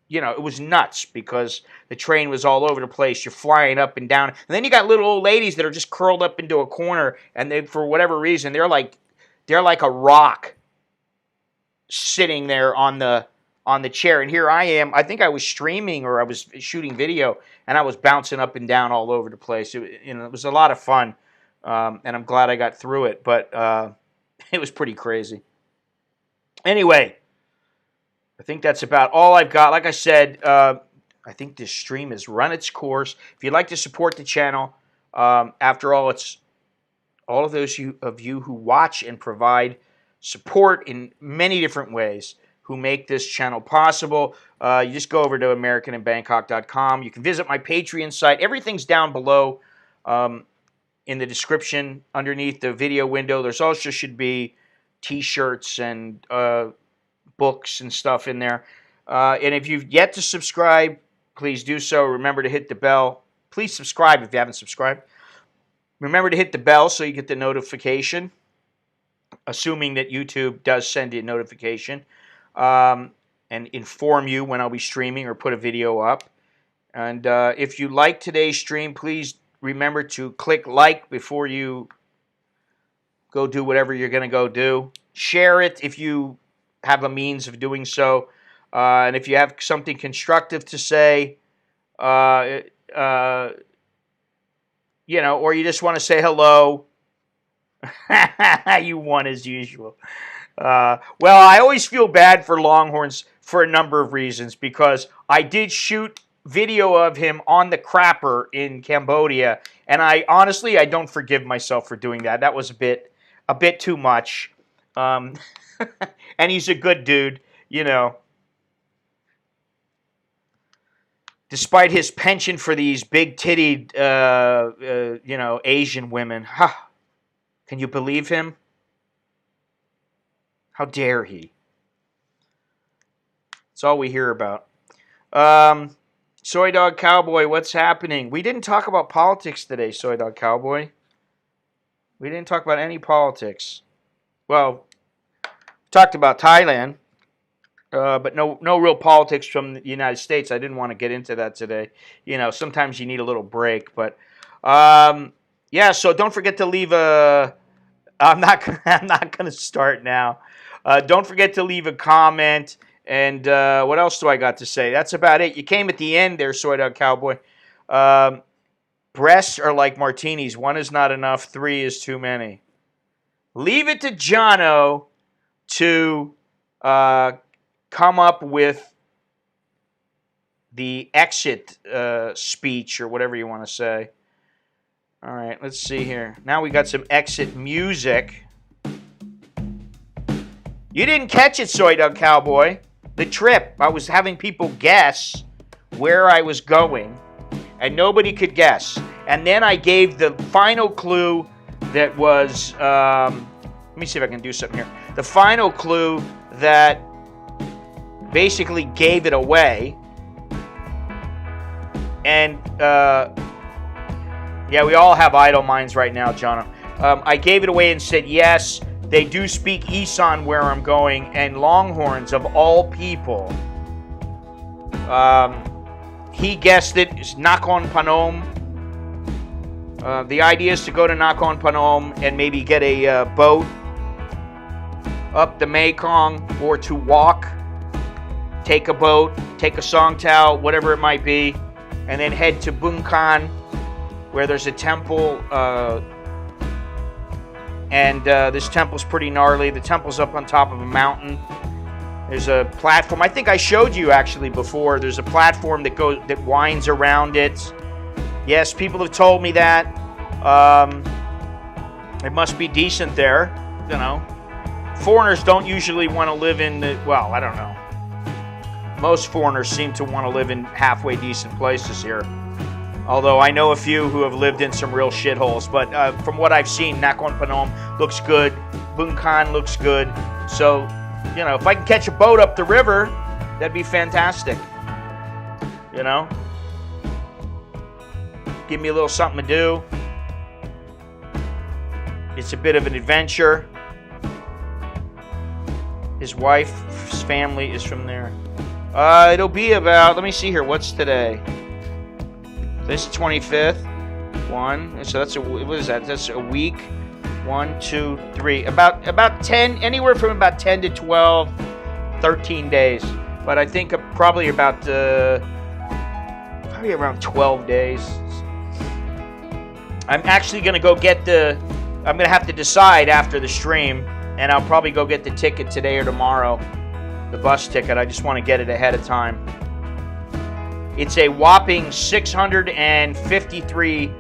it was nuts because the train was all over the place. You're flying up and down, and then you got little old ladies that are just curled up into a corner, and they, for whatever reason, they're like a rock sitting there on the chair. And here I am. I think I was streaming or I was shooting video, and I was bouncing up and down all over the place. It was a lot of fun, and I'm glad I got through it. But it was pretty crazy. Anyway, I think that's about all I've got. Like I said, I think this stream has run its course. If you'd like to support the channel, after all, it's all of those of you who watch and provide support in many different ways who make this channel possible. You just go over to AmericanInBangkok.com. You can visit my Patreon site. Everything's down below in the description underneath the video window. There's also should be T-shirts and books and stuff in there. And if you've yet to subscribe, please do so. Remember to hit the bell. Please subscribe if you haven't subscribed. Remember to hit the bell so you get the notification, assuming that YouTube does send you a notification, and inform you when I'll be streaming or put a video up. And if you like today's stream, please remember to click like before you go do whatever you're going to go do. Share it if you have a means of doing so. And if you have something constructive to say, or you just want to say hello, you won as usual. Well, I always feel bad for Longhorns for a number of reasons, because I did shoot video of him on the crapper in Cambodia, and I don't forgive myself for doing that. That was a bit too much. And he's a good dude, Despite his penchant for these big-tittied, Asian women. Can you believe him? How dare he? That's all we hear about. Soy Dog Cowboy, what's happening? We didn't talk about politics today, Soy Dog Cowboy. We didn't talk about any politics. Well, talked about Thailand, but no real politics from the United States. I didn't want to get into that today. Sometimes you need a little break. But yeah, so don't forget to leave a. I'm not gonna start now. Don't forget to leave a comment. And what else do I got to say? That's about it. You came at the end there, Soy Dog Cowboy. Breasts are like martinis. One is not enough. 3 is too many. Leave it to Jono to come up with the exit speech or whatever you want to say. All right, let's see here. Now we got some exit music. You didn't catch it, Soy Dog Cowboy. The trip, I was having people guess where I was going, and nobody could guess. And then I gave the final clue that was, let me see if I can do something here. The final clue that basically gave it away. And, yeah, we all have idle minds right now, John. I gave it away and said, yes, they do speak Isan where I'm going, and Longhorns, of all people. He guessed it. It's Nakhon Phanom. The idea is to go to Nakhon Phanom and maybe get a boat up the Mekong, or to walk, take a boat, take a Songtao, whatever it might be, and then head to Bungkan, where there's a temple, and this temple's pretty gnarly. The temple's up on top of a mountain. There's a platform. I think I showed you actually before. There's a platform that winds around it. Yes, people have told me that. It must be decent there, you know. Foreigners don't usually want to live in the, well, I don't know. Most foreigners seem to want to live in halfway decent places here. Although I know a few who have lived in some real shitholes. But from what I've seen, Nakhon Phanom looks good. Bungkan looks good. So, you know, if I can catch a boat up the river, that'd be fantastic. You know? Give me a little something to do. It's a bit of an adventure. His wife's family is from there. It'll be about, let me see here, what's today? This is 25th. So that's what is that? That's a week. 1, 2, 3. About 10, anywhere from about 10 to 12, 13 days. But I think probably about, probably around 12 days. I'm actually going to go get I'm going to have to decide after the stream, and I'll probably go get the ticket today or tomorrow, the bus ticket. I just want to get it ahead of time. It's a whopping 653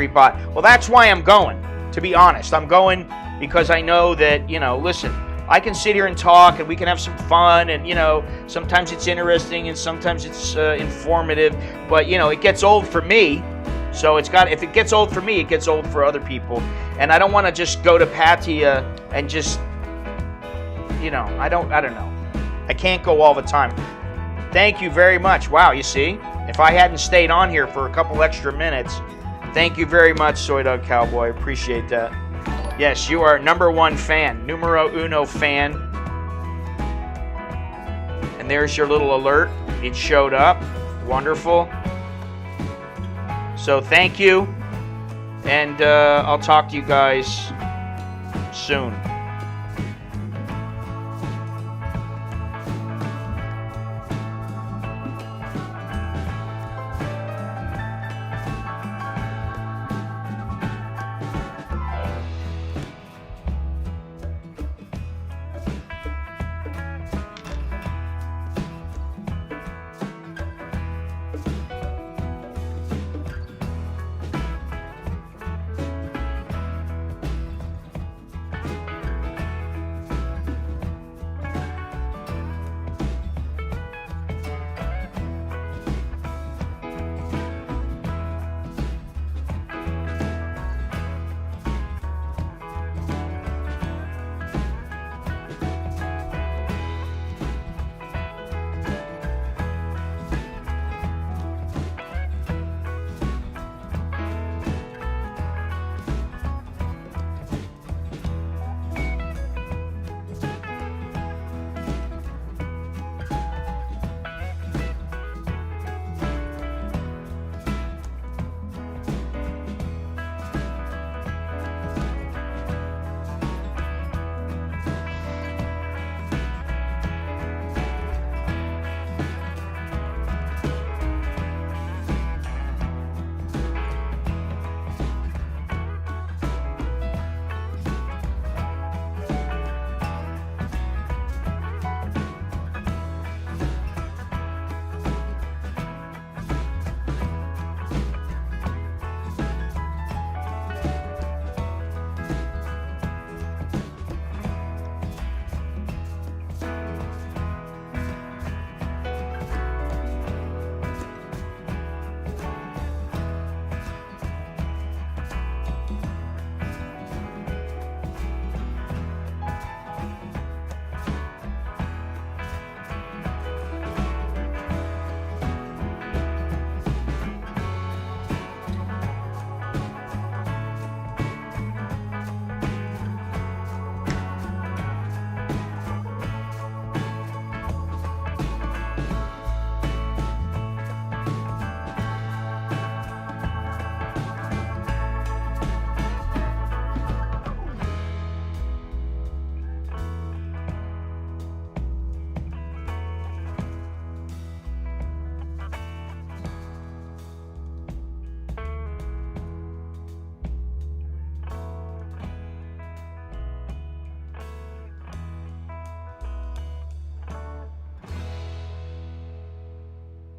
baht. Well, that's why I'm going, to be honest. I'm going because I know that, you know, listen, I can sit here and talk, and we can have some fun, and, you know, sometimes it's interesting, and sometimes it's informative, but, you know, it gets old for me. So if it gets old for me, it gets old for other people. And I don't want to just go to Pattaya and just, you know, I don't know. I can't go all the time. Thank you very much. Wow, you see? If I hadn't stayed on here for a couple extra minutes, thank you very much, Soy Dog Cowboy. Appreciate that. Yes, you are #1 fan. Numero uno fan. And there's your little alert. It showed up. Wonderful. So thank you. And I'll talk to you guys soon.